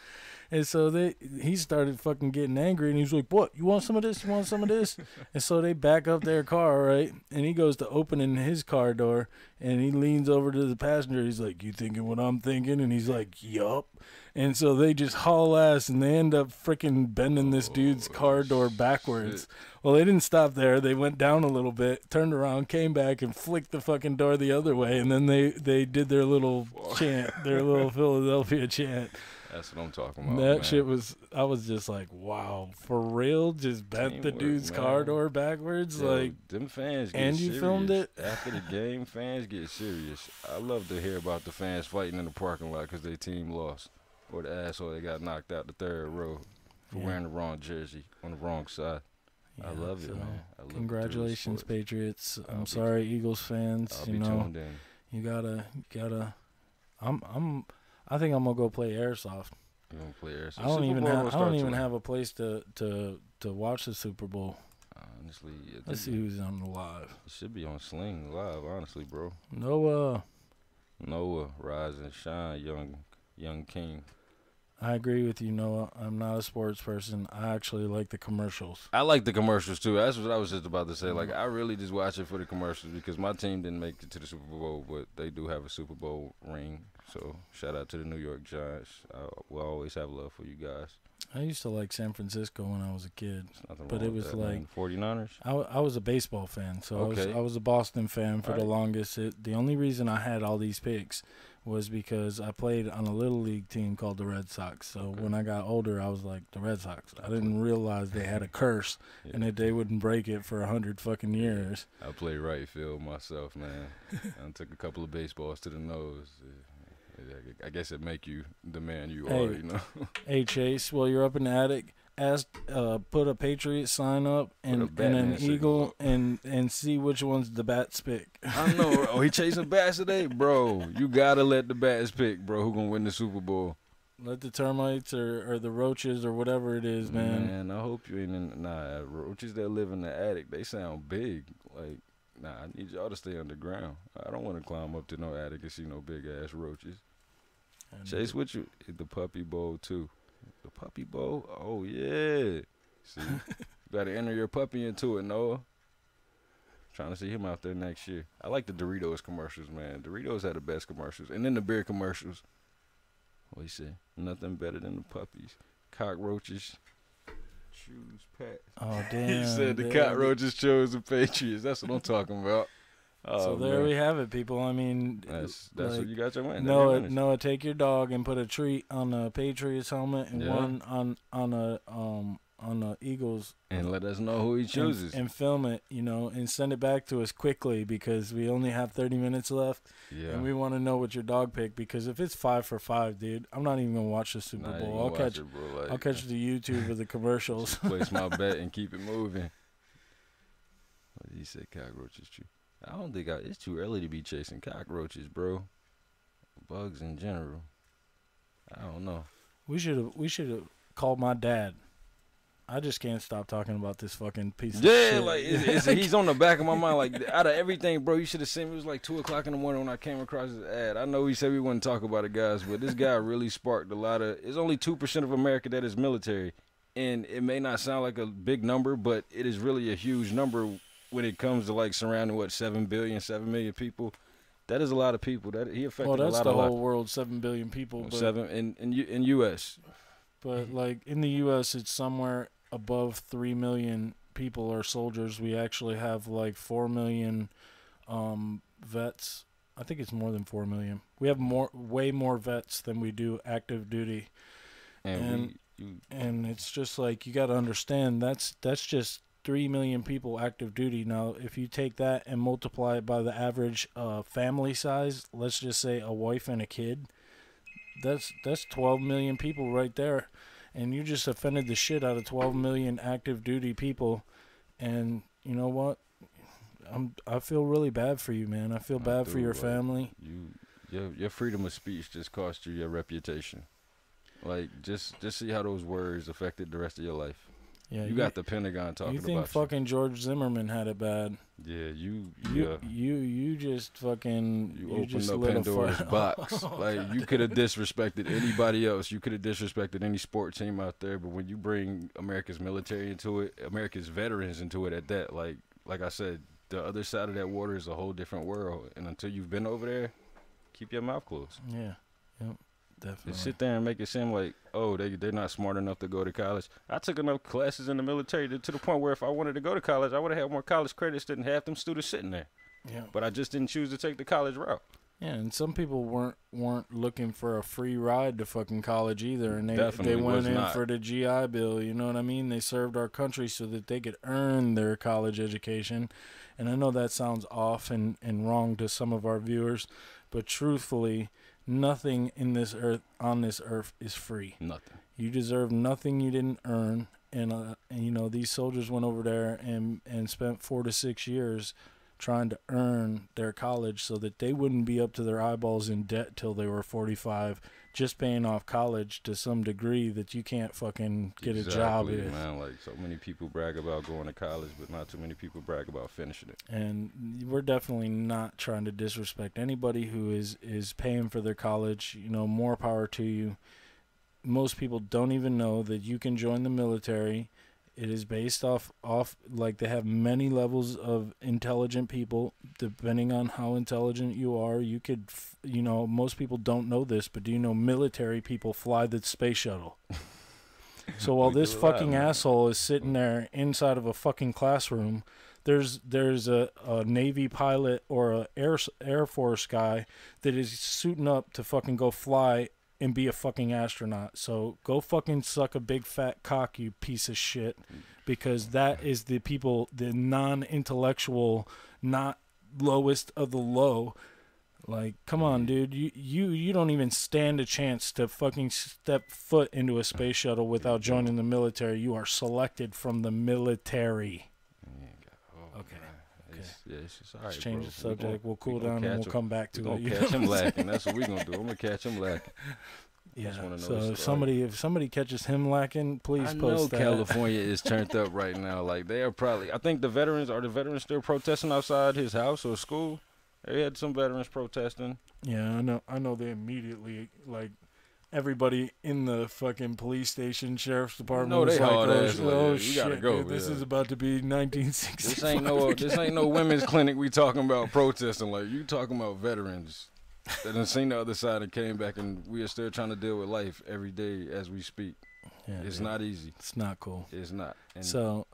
And so he started fucking getting angry, and he was like, "What? You want some of this? You want some of this?" And so they back up their car, right? And he goes to opening his car door, and he leans over to the passenger. He's like, "You thinking what I'm thinking?" And he's like, "Yup." And so they just haul ass, and they end up freaking bending this dude's car door backwards. Well, they didn't stop there. They went down a little bit, turned around, came back, and flicked the fucking door the other way. And then they did their little chant, their little Philadelphia chant. That's what I'm talking about. That man. shit was, I was just like, wow, for real? Just bent the dude's car door backwards? Yo, like, them fans get and serious. you filmed it? After the game, fans get serious. I love to hear about the fans fighting in the parking lot because their team lost. Or the asshole that got knocked out the 3rd row for wearing the wrong jersey on the wrong side. Yeah, I love it, man. I love congratulations, Patriots. I'm sorry, Eagles fans. I'll be tuned in. You gotta. I think I'm gonna go play airsoft. You gonna play airsoft? I don't even have a place to watch the Super Bowl. Honestly, let's see who's on the live. It should be on Sling Live, honestly, bro. Noah, rise and shine, young king. I agree with you, Noah. I'm not a sports person. I actually like the commercials. I like the commercials, too. That's what I was just about to say. Like, I really just watch it for the commercials because my team didn't make it to the Super Bowl, but they do have a Super Bowl ring. So, shout out to the New York Giants. We'll always have love for you guys. I used to like San Francisco when I was a kid, but it was that, like man. 49ers. I was a baseball fan, so I was a Boston fan for the longest. The only reason I had all these picks was because I played on a little league team called the Red Sox. So when I got older, I was like, the Red Sox. I didn't realize they had a curse and that they wouldn't break it for 100 fucking years. I played right field myself, man. I took a couple of baseballs to the nose. I guess it make you the man you are, you know. Hey, Chase, while you're up in the attic, put a Patriot sign up and an eagle and see which one's the bats pick. I know. Oh, he chasing bats today? Bro, you got to let the bats pick, bro. Who going to win the Super Bowl? Let the termites or the roaches or whatever it is, man. Man, I hope you ain't in. Nah, roaches that live in the attic, they sound big. Like, nah, I need y'all to stay underground. I don't want to climb up to no attic and see no big-ass roaches. Chase, with you? The puppy bowl, too. The puppy bowl? Oh, yeah. See? You got to enter your puppy into it, Noah. Trying to see him out there next year. I like the Doritos commercials, man. Doritos had the best commercials. And then the beer commercials. What he said? Nothing better than the puppies. Cockroaches choose Pat. Oh, damn. He said the cockroaches chose the Patriots. That's what I'm talking about. Oh, so there we have it, people. I mean, that's like, what you got your win. Noah, take your dog and put a treat on the Patriots helmet and one on the Eagles and let us know who he chooses and film it, you know, and send it back to us quickly because we only have 30 minutes left. Yeah. And we want to know what your dog picked because if it's 5 for 5, dude, I'm not even gonna watch the Super Bowl. I'll catch the YouTube or the commercials. Place my bet and keep it moving. He said cockroaches true. I don't think it's too early to be chasing cockroaches, bro. Bugs in general. I don't know. We should have called my dad. I just can't stop talking about this fucking piece of shit. Yeah, like he's on the back of my mind. Like out of everything, bro, you should have seen me. It was like 2:00 in the morning when I came across his ad. I know he said we wouldn't talk about it, guys, but this guy really sparked a lot of. It's only 2% of America that is military, and it may not sound like a big number, but it is really a huge number when it comes to like surrounding 7 million people. That is a lot of people. That he affected a lot. Well, that's the whole world, 7 billion people. But, 7 in U.S. But like in the U.S., it's somewhere above 3 million people are soldiers. We actually have like 4 million vets. I think it's more than 4 million. We have way more vets than we do active duty. And it's just like you got to understand that's just 3 million people active duty. Now, if you take that and multiply it by the average family size, let's just say a wife and a kid, that's 12 million people right there. And you just offended the shit out of 12 million active duty people. And you know what? I feel really bad for you, man. I feel bad for your family. Your freedom of speech just cost you your reputation. Like, just see how those words affected the rest of your life. Yeah, you got the Pentagon talking about you. You think fucking George Zimmerman had it bad? Yeah, you just fucking you opened up Pandora's box. Like, you could have disrespected anybody else. You could have disrespected any sport team out there. But when you bring America's military into it, America's veterans into it, at that, like I said, the other side of that water is a whole different world. And until you've been over there, keep your mouth closed. Yeah. Yep. Definitely. Just sit there and make it seem like, oh, they're not smart enough to go to college. I took enough classes in the military to the point where if I wanted to go to college, I would have had more college credits than half them students sitting there. Yeah. But I just didn't choose to take the college route. Yeah, and some people weren't looking for a free ride to fucking college either, and they went in for the GI Bill. You know what I mean? They served our country so that they could earn their college education. And I know that sounds off and wrong to some of our viewers, but truthfully, nothing on this earth is free. Nothing. You deserve nothing you didn't earn. And you know, these soldiers went over there and spent 4 to 6 years trying to earn their college so that they wouldn't be up to their eyeballs in debt till they were 45, just paying off college to some degree that you can't fucking get a job in. Man, like, so many people brag about going to college, but not too many people brag about finishing it. And we're definitely not trying to disrespect anybody who is paying for their college. You know, more power to you. Most people don't even know that you can join the military. It is based off like they have many levels of intelligent people. Depending on how intelligent you are, you could, you know, most people don't know this, but do you know military people fly the space shuttle? So while this fucking asshole is sitting there inside of a fucking classroom, there's a Navy pilot or a Air Force guy that is suiting up to fucking go fly and be a fucking astronaut. So go fucking suck a big fat cock, you piece of shit, because that is the people, the non-intellectual, not lowest of the low. Like, come on, dude. You don't even stand a chance to fucking step foot into a space shuttle without joining the military. You are selected from the military. Okay. It's just all right, let's change bro. the subject. We'll cool down and we'll come back to it. We're going to catch him lacking. That's what we're going to do. I'm going to catch him lacking. Yeah, so if somebody catches him lacking, please post that. I know California is turned up right now. Like, they are probably, I think the veterans still protesting outside his house or school? They had some veterans protesting. Yeah, I know they immediately, like, everybody in the fucking police station, sheriff's department was like, oh shit, gotta go, dude, this is about to be 1960. This ain't no women's clinic we talking about protesting. Like, you talking about veterans that done seen the other side and came back, and we are still trying to deal with life every day as we speak. Yeah, it's not easy. It's not cool. It's not. And so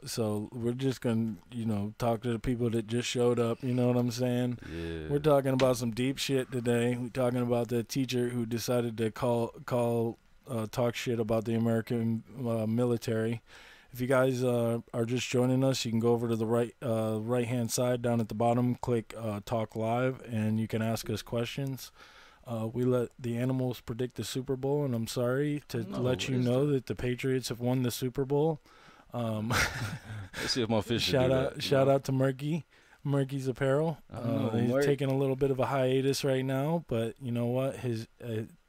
we're just gonna, you know, talk to the people that just showed up. You know what I'm saying? Yeah. We're talking about some deep shit today. We're talking about the teacher who decided to talk shit about the American military, if you guys are just joining us, you can go over to the right hand side down at the bottom, click Talk Live, and you can ask us questions. We let the animals predict the Super Bowl, and I'm sorry to let you know that the Patriots have won the Super Bowl. Let's see if my fish shout out to Murky's Apparel. He's taking a little bit of a hiatus right now, but you know what? His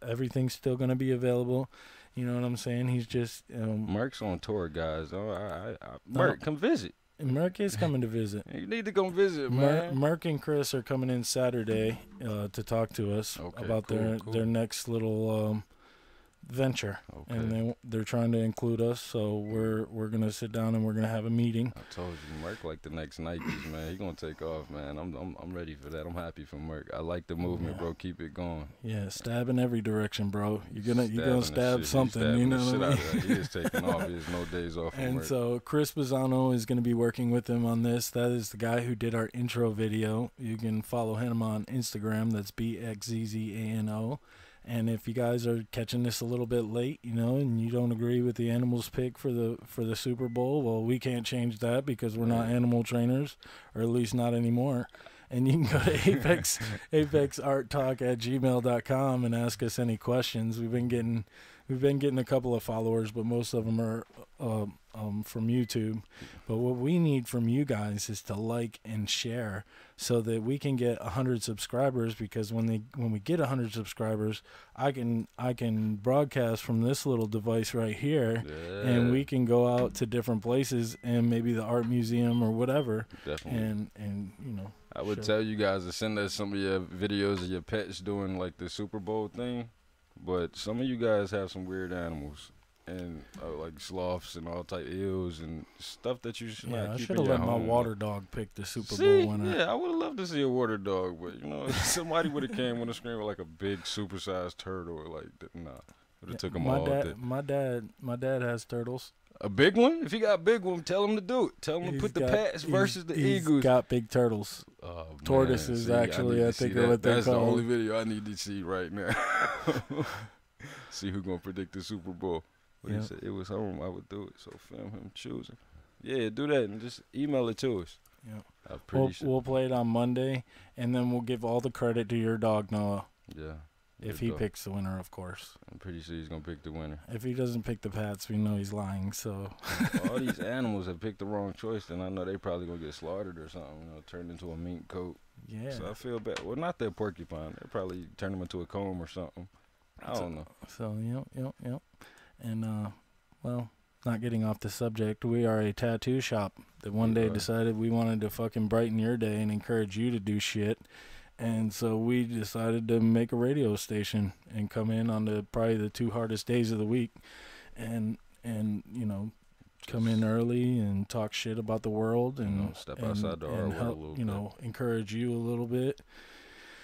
everything's still going to be available. You know what I'm saying? He's just Merk's on tour, guys. Merk, come visit. Merk is coming to visit. You need to come visit, man. Merk and Chris are coming in Saturday to talk to us about their next little venture, and they're trying to include us. So we're gonna sit down and we're gonna have a meeting. I told you, Merk like the next Nikes, man. He gonna take off, man. I'm ready for that. I'm happy for Merk. I like the movement, bro. Keep it going. Yeah, stab in every direction, bro. You're gonna stab something. You know what I mean? He is taking off. He has no days off. And so Chris Bizzano is gonna be working with him on this. That is the guy who did our intro video. You can follow him on Instagram. That's BXZZANO. And if you guys are catching this a little bit late, you know, and you don't agree with the animals pick for the Super Bowl, well, we can't change that because we're not animal trainers, or at least not anymore. And you can go to apexarttalk@gmail.com and ask us any questions. We've been getting a couple of followers, but most of them are from YouTube. But what we need from you guys is to like and share so that we can get 100 subscribers, because when we get 100 subscribers, I can broadcast from this little device right here, and we can go out to different places and maybe the art museum or whatever. Definitely. And you know, I would tell you guys to send us some of your videos of your pets doing like the Super Bowl thing, but some of you guys have some weird animals. And like sloths and all type eels and stuff that you should not keep in your home. I should have let my water dog pick the Super Bowl winner. Yeah, I would have loved to see a water dog, but you know, if somebody would have came on the screen with like a big supersized turtle, or like nah, would have took them all day. My dad has turtles. A big one? If he got a big one, tell him to do it. Tell him to put the Pats versus the Eagles. He's got big turtles. Tortoises, actually, I think are what they're called. That's the only video I need to see right now. See who's gonna predict the Super Bowl. But he said it was home, I would do it. So film him choosing. Yeah, do that and just email it to us. Yeah. We'll play it on Monday, and then we'll give all the credit to your dog, Noah. Yeah. If he picks the winner, of course. I'm pretty sure he's going to pick the winner. If he doesn't pick the Pats, we know he's lying, so. All these animals have picked the wrong choice, then I know they probably going to get slaughtered or something, you know, turned into a mink coat. Yeah. So I feel bad. Well, not that porcupine. They probably turn them into a comb or something. I don't know. So, yep. And, well, not getting off the subject, we are a tattoo shop that one day decided we wanted to fucking brighten your day and encourage you to do shit. And so we decided to make a radio station and come in on probably the 2 hardest days of the week and you know, come in early and talk shit about the world and step outside the art world help, a little you know, encourage you a little bit.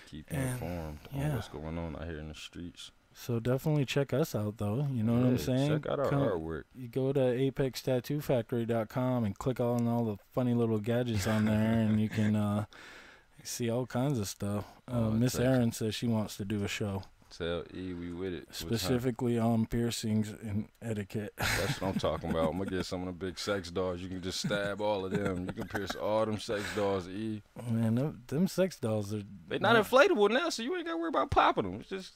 Keep you informed on what's going on out here in the streets. So definitely check us out, though. You know what I'm saying? Check out our artwork. You go to apextattoofactory.com and click on all the funny little gadgets on there, and you can see all kinds of stuff. Miss Erin says she wants to do a show. Tell E we with it. Specifically on piercings and etiquette. That's what I'm talking about. I'm going to get some of the big sex dolls. You can just stab all of them. You can pierce all them sex dolls, E. Man, them sex dolls are... They're not inflatable now, so you ain't got to worry about popping them. It's just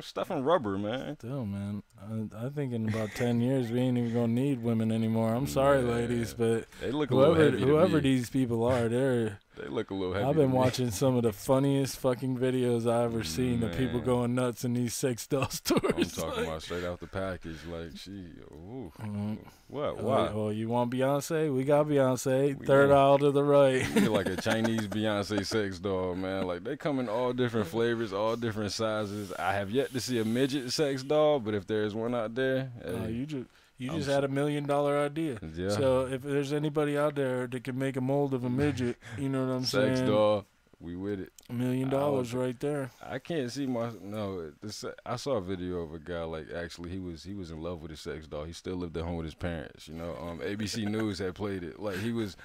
stuff in rubber, man. Still, man. I think in about 10 years, we ain't even going to need women anymore. I'm sorry, ladies, but they look whoever these people are, they look a little heavy. I've been watching some of the funniest fucking videos I've ever seen of people going nuts in these sex doll stores. I'm talking about straight out the package. Like, what? Why? Oh, you want Beyonce? We got Beyonce. Third aisle to the right. You're like a Chinese Beyonce sex doll, man. Like, they come in all different flavors, all different sizes. I have yet to see a midget sex doll, but if there's one out there, you just had $1 million idea. Yeah. So if there's anybody out there that can make a mold of a midget, you know what I'm saying? Sex doll, we with it. $1 million right there. I can't see I saw a video of a guy, like, actually he was in love with his sex doll. He still lived at home with his parents, you know. ABC News had played it. Like, he was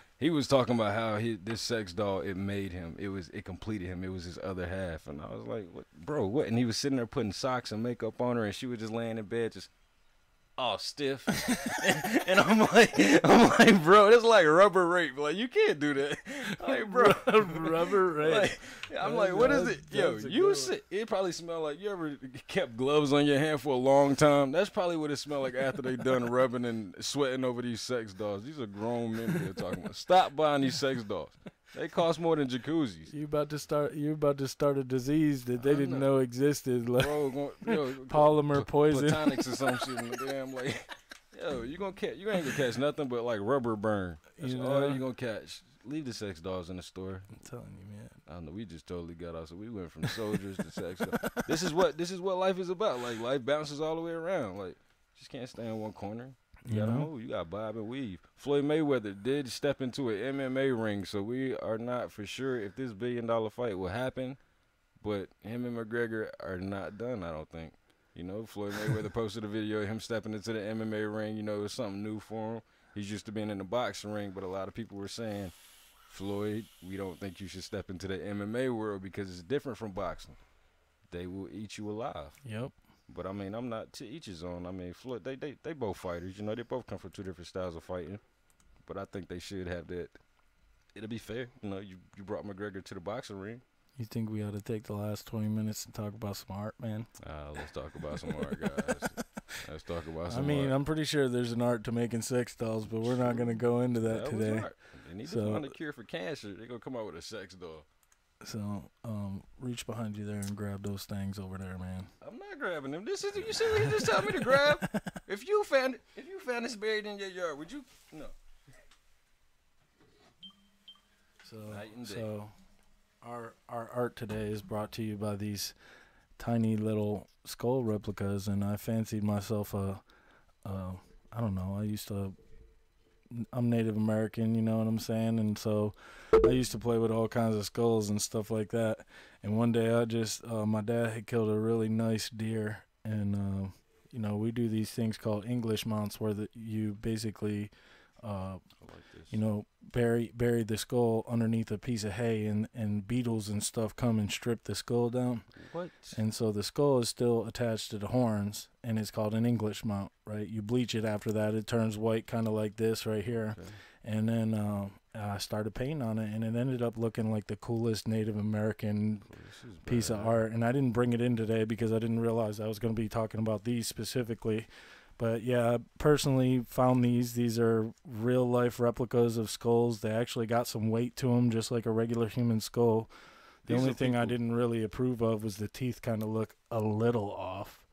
talking about how this sex doll, it made him. It completed him. It was his other half. And I was like, what, bro, what? And he was sitting there putting socks and makeup on her, and she was just laying in bed just oh, stiff. And I'm like, bro, that's like rubber rape. Like, you can't do that. Like, bro, rubber rape. Like, I'm like, what is it? Yo, it probably smell like, you ever kept gloves on your hand for a long time? That's probably what it smelled like after they done rubbing and sweating over these sex dolls. These are grown men they're talking about. Stop buying these sex dolls. They cost more than jacuzzis. You about to start a disease that they didn't know existed, like polymer poison, platonics or some shit. And damn, like, yo, you ain't gonna catch nothing but like rubber burn. That's all you gonna catch. Leave the sex dolls in the store. I'm telling you, man. I don't know. We just totally got off. So we went from soldiers to sex dolls. This is what life is about. Like, life bounces all the way around. Like, just can't stay in one corner. You gotta move. You gotta bob and weave. Floyd Mayweather did step into an MMA ring, so we are not for sure if this $1 billion fight will happen. But him and McGregor are not done, I don't think. You know, Floyd Mayweather posted a video of him stepping into the MMA ring. You know, it was something new for him. He's used to being in the boxing ring, but a lot of people were saying, Floyd, we don't think you should step into the MMA world because it's different from boxing. They will eat you alive. Yep. But, I mean, I'm not to each his own. I mean, Floyd, they both fighters. You know, they both come from two different styles of fighting. But I think they should have that. It'll be fair. You know, you brought McGregor to the boxing ring. You think we ought to take the last 20 minutes and talk about some art, man? Let's talk about some art, guys. Let's talk about some art. I mean, I'm pretty sure there's an art to making sex dolls, but we're not going to go into that today. Was art. They need to find a cure for cancer. They're going to come out with a sex doll. So, reach behind you there and grab those things over there, man. I'm not grabbing them. You see what you just told me to grab? If you found this buried in your yard, would you? No. So our art today is brought to you by these tiny little skull replicas, and I fancied myself I don't know, I'm Native American, you know what I'm saying? And so I used to play with all kinds of skulls and stuff like that. And one day my dad had killed a really nice deer. And, you know, we do these things called English mounts where you basically, you know, bury the skull underneath a piece of hay, and beetles and stuff come and strip the skull down. What? And so the skull is still attached to the horns, and it's called an English mount, right? You bleach it after that. It turns white, kind of like this right here. Okay. And then I started painting on it, and it ended up looking like the coolest Native American piece of art. And I didn't bring it in today because I didn't realize I was going to be talking about these specifically. But yeah, I personally found these. These are real life replicas of skulls. They actually got some weight to them, just like a regular human skull. The only thing I didn't really approve of was the teeth kind of look a little off,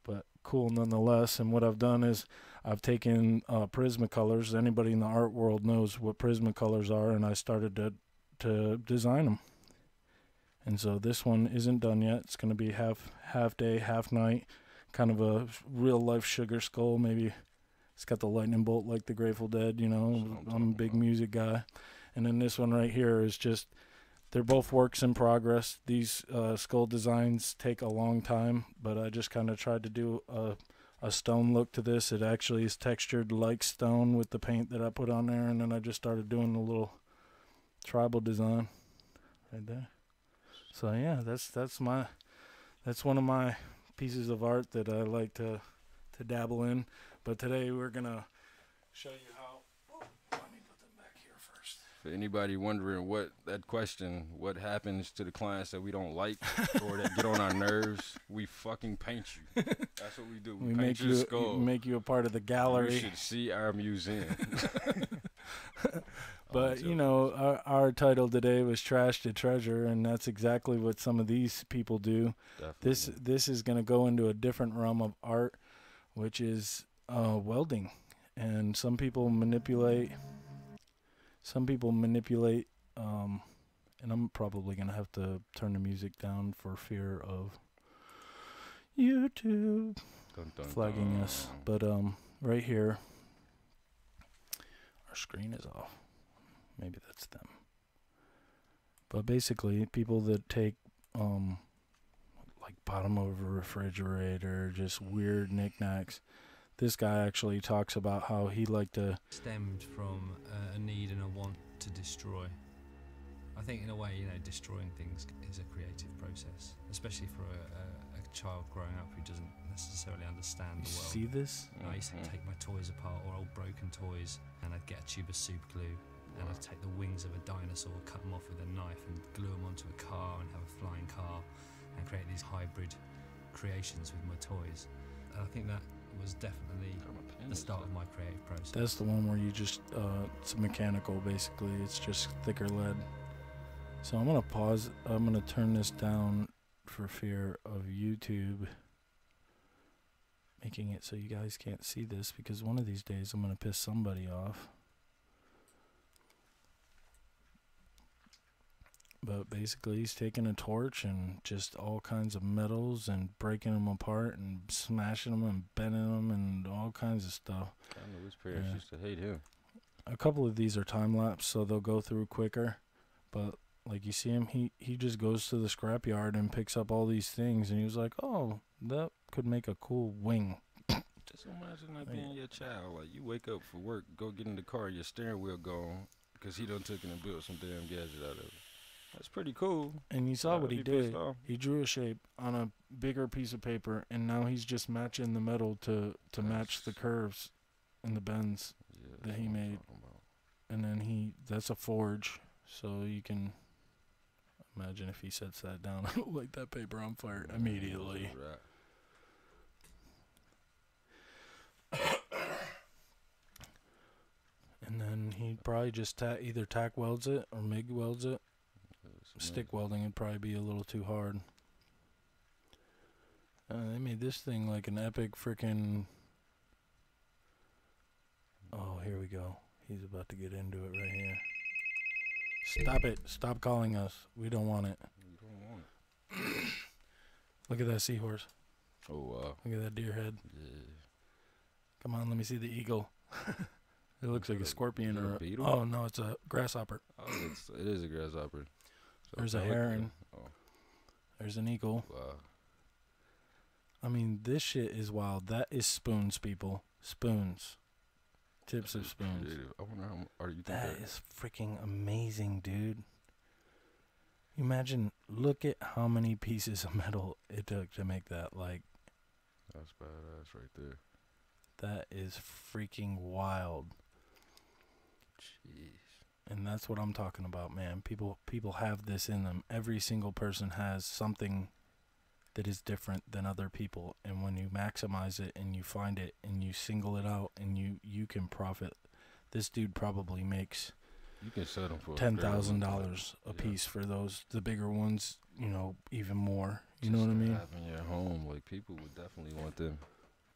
but cool nonetheless. And what I've done is I've taken Prismacolors. Anybody in the art world knows what Prismacolors are, and I started to design them. And so this one isn't done yet. It's going to be half day, half night. Kind of a real life sugar skull. Maybe it's got the lightning bolt like the Grateful Dead, you know. I'm a big music guy. And then this one right here is just, they're both works in progress. These skull designs take a long time, but I just kind of tried to do a stone look to this. It actually is textured like stone with the paint that I put on there, and then I just started doing a little tribal design right there. So yeah, that's one of my pieces of art that I like to dabble in. But today we're gonna show you how. Let me put them back here first. For anybody wondering what happens to the clients that we don't like or that get on our nerves, we fucking paint you. That's what we do. We paint your skull. Make you a part of the gallery. You should see our museum. But, you know, our title today was Trash to Treasure, and that's exactly what some of these people do. Definitely. This is going to go into a different realm of art, which is welding. And some people manipulate, and I'm probably going to have to turn the music down for fear of YouTube flagging us. But right here, our screen is off. Maybe that's them. But basically, people that take, like bottom of a refrigerator, just weird knickknacks. This guy actually talks about how he liked to... Stemmed from a need and a want to destroy. I think in a way, you know, destroying things is a creative process, especially for a a child growing up who doesn't necessarily understand the world. See this? I used to take my toys apart, or old broken toys, and I'd get a tube of soup glue, and I'd take the wings of a dinosaur, cut them off with a knife, and glue them onto a car and have a flying car, and create these hybrid creations with my toys. And I think that was definitely the start of my creative process. That's the one where you just, it's mechanical basically. It's just thicker lead. So I'm going to pause. I'm going to turn this down for fear of YouTube making it so you guys can't see this, because one of these days I'm going to piss somebody off. But basically he's taking a torch and just all kinds of metals and breaking them apart and smashing them and bending them and all kinds of stuff. I know his parents used to hate him. A couple of these are time-lapse, so they'll go through quicker. But like you see him, he just goes to the scrapyard and picks up all these things, and he was like, oh, that could make a cool wing. Just imagine that being your child. Like, you wake up for work, go get in the car, your steering wheel gone because he done took it and built some damn gadget out of it. That's pretty cool. And you saw what he did. He drew a shape on a bigger piece of paper, and now he's just matching the metal to match the curves and the bends that he made. And then that's a forge, so you can imagine if he sets that down, light that paper on fire immediately. And then he'd probably just either tack welds it or MIG welds it. Stick welding would probably be a little too hard. They made this thing like an epic freaking... Oh, here we go. He's about to get into it right here. Stop it. Stop calling us. We don't want it. We don't want it. Look at that seahorse. Oh, wow. Look at that deer head. Yeah. Come on, let me see the eagle. It looks like a scorpion or a beetle. Oh, no, it's a grasshopper. Oh, it is a grasshopper. So there's a heron. There's an eagle. Wow. I mean, this shit is wild. That is spoons, people. Spoons. Tips of spoons. Creative. I wonder how you think that is freaking amazing, dude. Imagine, look at how many pieces of metal it took to make that. Like, that's badass right there. That is freaking wild. Jeez. And that's what I'm talking about, man. People have this in them. Every single person has something that is different than other people, and when you maximize it and you find it and you single it out and you can profit. This dude probably makes you can sell them for $10,000 a piece for those. The bigger ones, even more. You know what I mean? Having your home, like, people would definitely want them.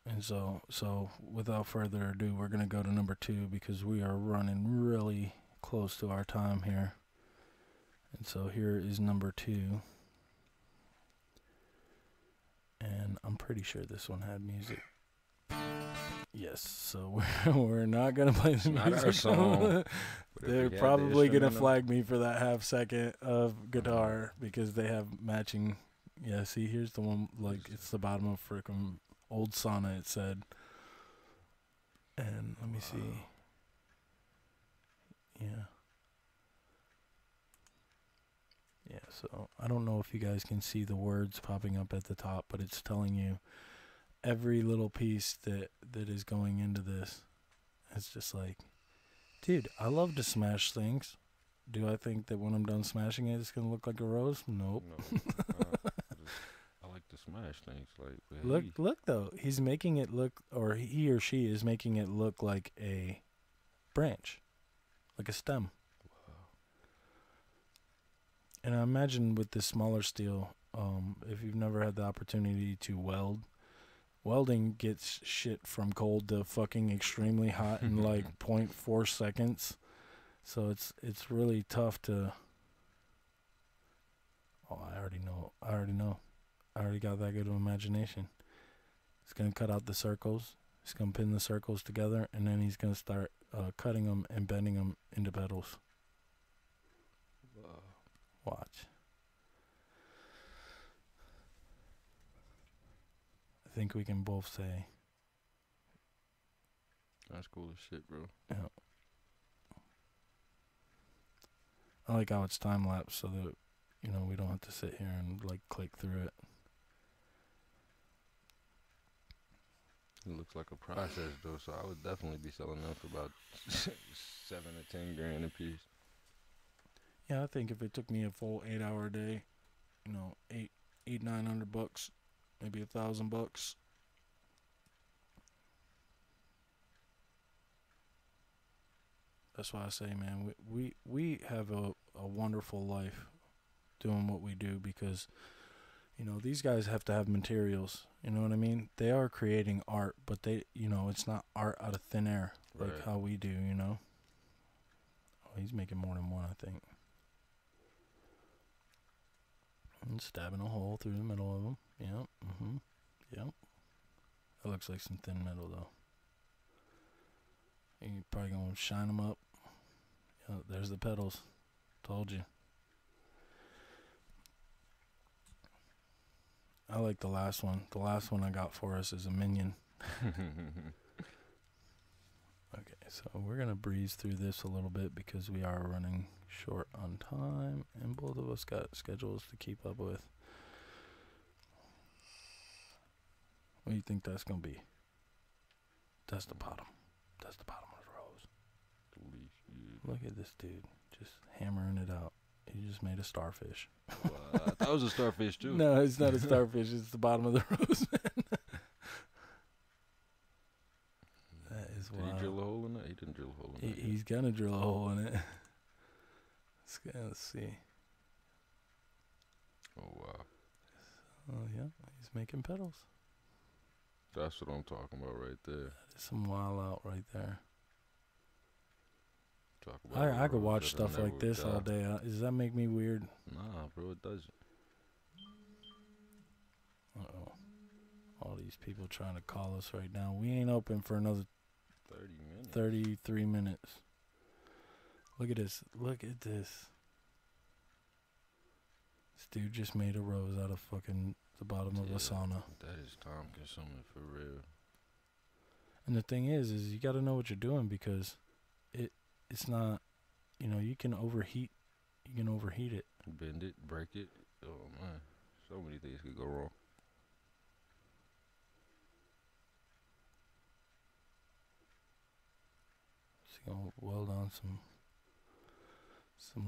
And so without further ado, we're gonna go to number 2 because we are running really close to our time here. And so here is number 2. And I'm pretty sure this one had music. Yes, so we're not going to play the music. Not our song. They're probably going to flag me for that half second of guitar because they have matching. Yeah, see, here's the one, like, it's the bottom of frickin' old sauna, it said. And let me see. Yeah. Yeah, so I don't know if you guys can see the words popping up at the top, but it's telling you every little piece that is going into this. It's just like, dude, I love to smash things. Do I think that when I'm done smashing it, it's going to look like a rose? Nope. No. I like to smash things. Like, look though, he's making it look, or he or she is making it look like a branch, like a stem. And I imagine with this smaller steel, if you've never had the opportunity to weld, welding gets shit from cold to fucking extremely hot in like 0.4 seconds. So it's really tough to... Oh, I already know. I already got that good of imagination. He's going to cut out the circles. He's going to pin the circles together, and then he's going to start cutting them and bending them into petals. Watch. I think we can both say. That's cool as shit, bro. Yeah. I like how it's time lapse so that, we don't have to sit here and like click through it. It looks like a process though, so I would definitely be selling them for about 7 to 10 grand a piece. Yeah, I think if it took me a full 8-hour day, you know, $900, maybe $1,000. That's why I say, man, we have a wonderful life doing what we do because, you know, these guys have to have materials. You know what I mean? They are creating art, but they, you know, it's not art out of thin air like how we do, you know? Oh, he's making more than one, I think. And stabbing a hole through the middle of them. Yep. Mm-hmm. Yep. That looks like some thin metal, though. You're probably going to shine them up. Yeah, there's the petals. Told you. I like the last one. The last one I got for us is a minion. Okay, so we're going to breeze through this a little bit because we are running short on time, and both of us got schedules to keep up with. What do you think that's going to be? That's the bottom. That's the bottom of the rose. Look at this dude just hammering it out. He just made a starfish. Well, I thought it was a starfish too. No, it's not a starfish. It's the bottom of the rose, man. That is wild. Did he drill a hole in it? He didn't drill a hole in it. He's going to drill a hole in it. Let's see. Oh, wow. Oh, yeah. He's making petals. That's what I'm talking about right there. That is some wild out right there. Talk about I could watch stuff like this all day. Does that make me weird? Nah, bro, it doesn't. Uh-oh. All these people trying to call us right now. We ain't open for another 30 minutes. 33 minutes. Look at this. Look at this. This dude just made a rose out of fucking the bottom of a sauna. That is time consuming for real. And the thing is you got to know what you're doing because it's not, you know, you can overheat it. Bend it, break it. Oh, man. So many things could go wrong. Just gonna weld on some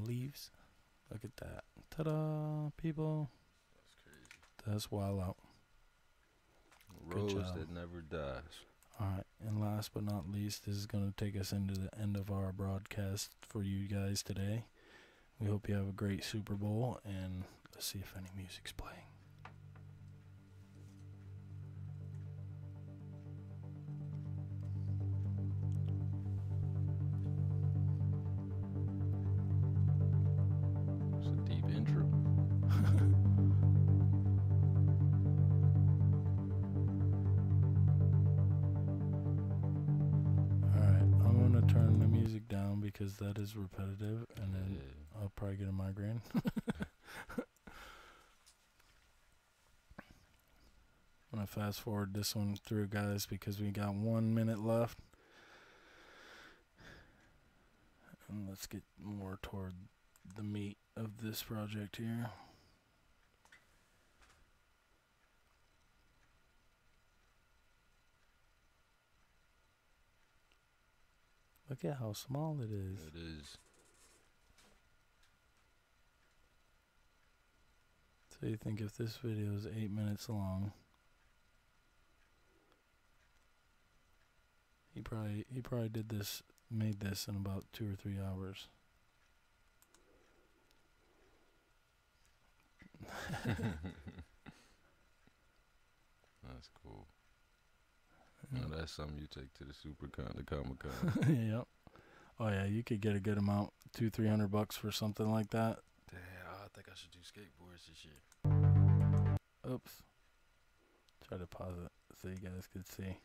leaves. Look at that. Ta-da, people. That's crazy. That's wild out. Rose that never dies. All right, and last but not least, this is going to take us into the end of our broadcast for you guys today. We hope you have a great Super Bowl, and let's see if any music's playing. It's a deep intro. Turn the music down because that is repetitive, and then I'll probably get a migraine. I'm gonna fast forward this one through, guys, because we got 1 minute left, and let's get more toward the meat of this project here. Look at how small it is. It is. So you think if this video is 8 minutes long, he probably made this in about 2 or 3 hours. That's cool. Now that's something you take to the the Comic-Con. Yep. Oh yeah, you could get a good amount, $200-300 for something like that. Damn, I think I should do skateboards this year. Oops. Try to pause it so you guys could see.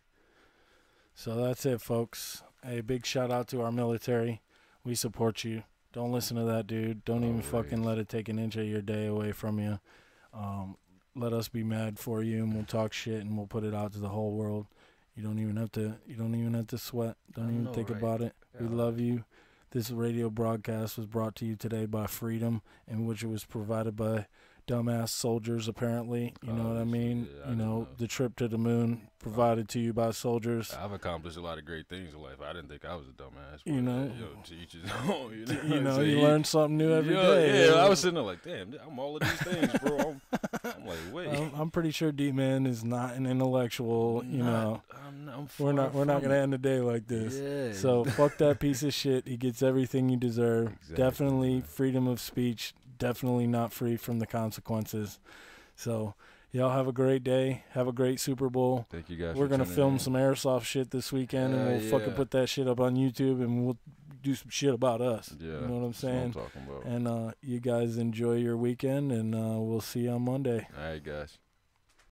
So that's it, folks. Hey, big shout out to our military. We support you. Don't listen to that dude. Don't even fucking let it take an inch of your day away from you. Let us be mad for you, and we'll talk shit, and we'll put it out to the whole world. You don't even have to sweat. Don't even think about it. We love you. This radio broadcast was brought to you today by Freedom, in which it was provided by dumbass soldiers, apparently. You know what I mean? Yeah, I you didn't know, the trip to the moon provided to you by soldiers. I've accomplished a lot of great things in life. I didn't think I was a dumbass. You know, to each his own. You know, you learn something new every day. Yeah, I was sitting there like, damn, I'm all of these things, bro. I'm like, wait. I'm pretty sure D-Man is not an intellectual. You know, we're not gonna end the day like this. Yeah. So fuck that piece of shit. He gets everything you deserve. Exactly. Definitely freedom of speech. Definitely not free from the consequences. So y'all have a great day. Have a great Super Bowl. Thank you guys. We're for gonna tuning film in. some airsoft shit this weekend, and we'll fucking put that shit up on YouTube, and we'll do some shit about us. Yeah, you know what I'm saying? That's what I'm talking about. And you guys enjoy your weekend, and we'll see you on Monday. All right, guys.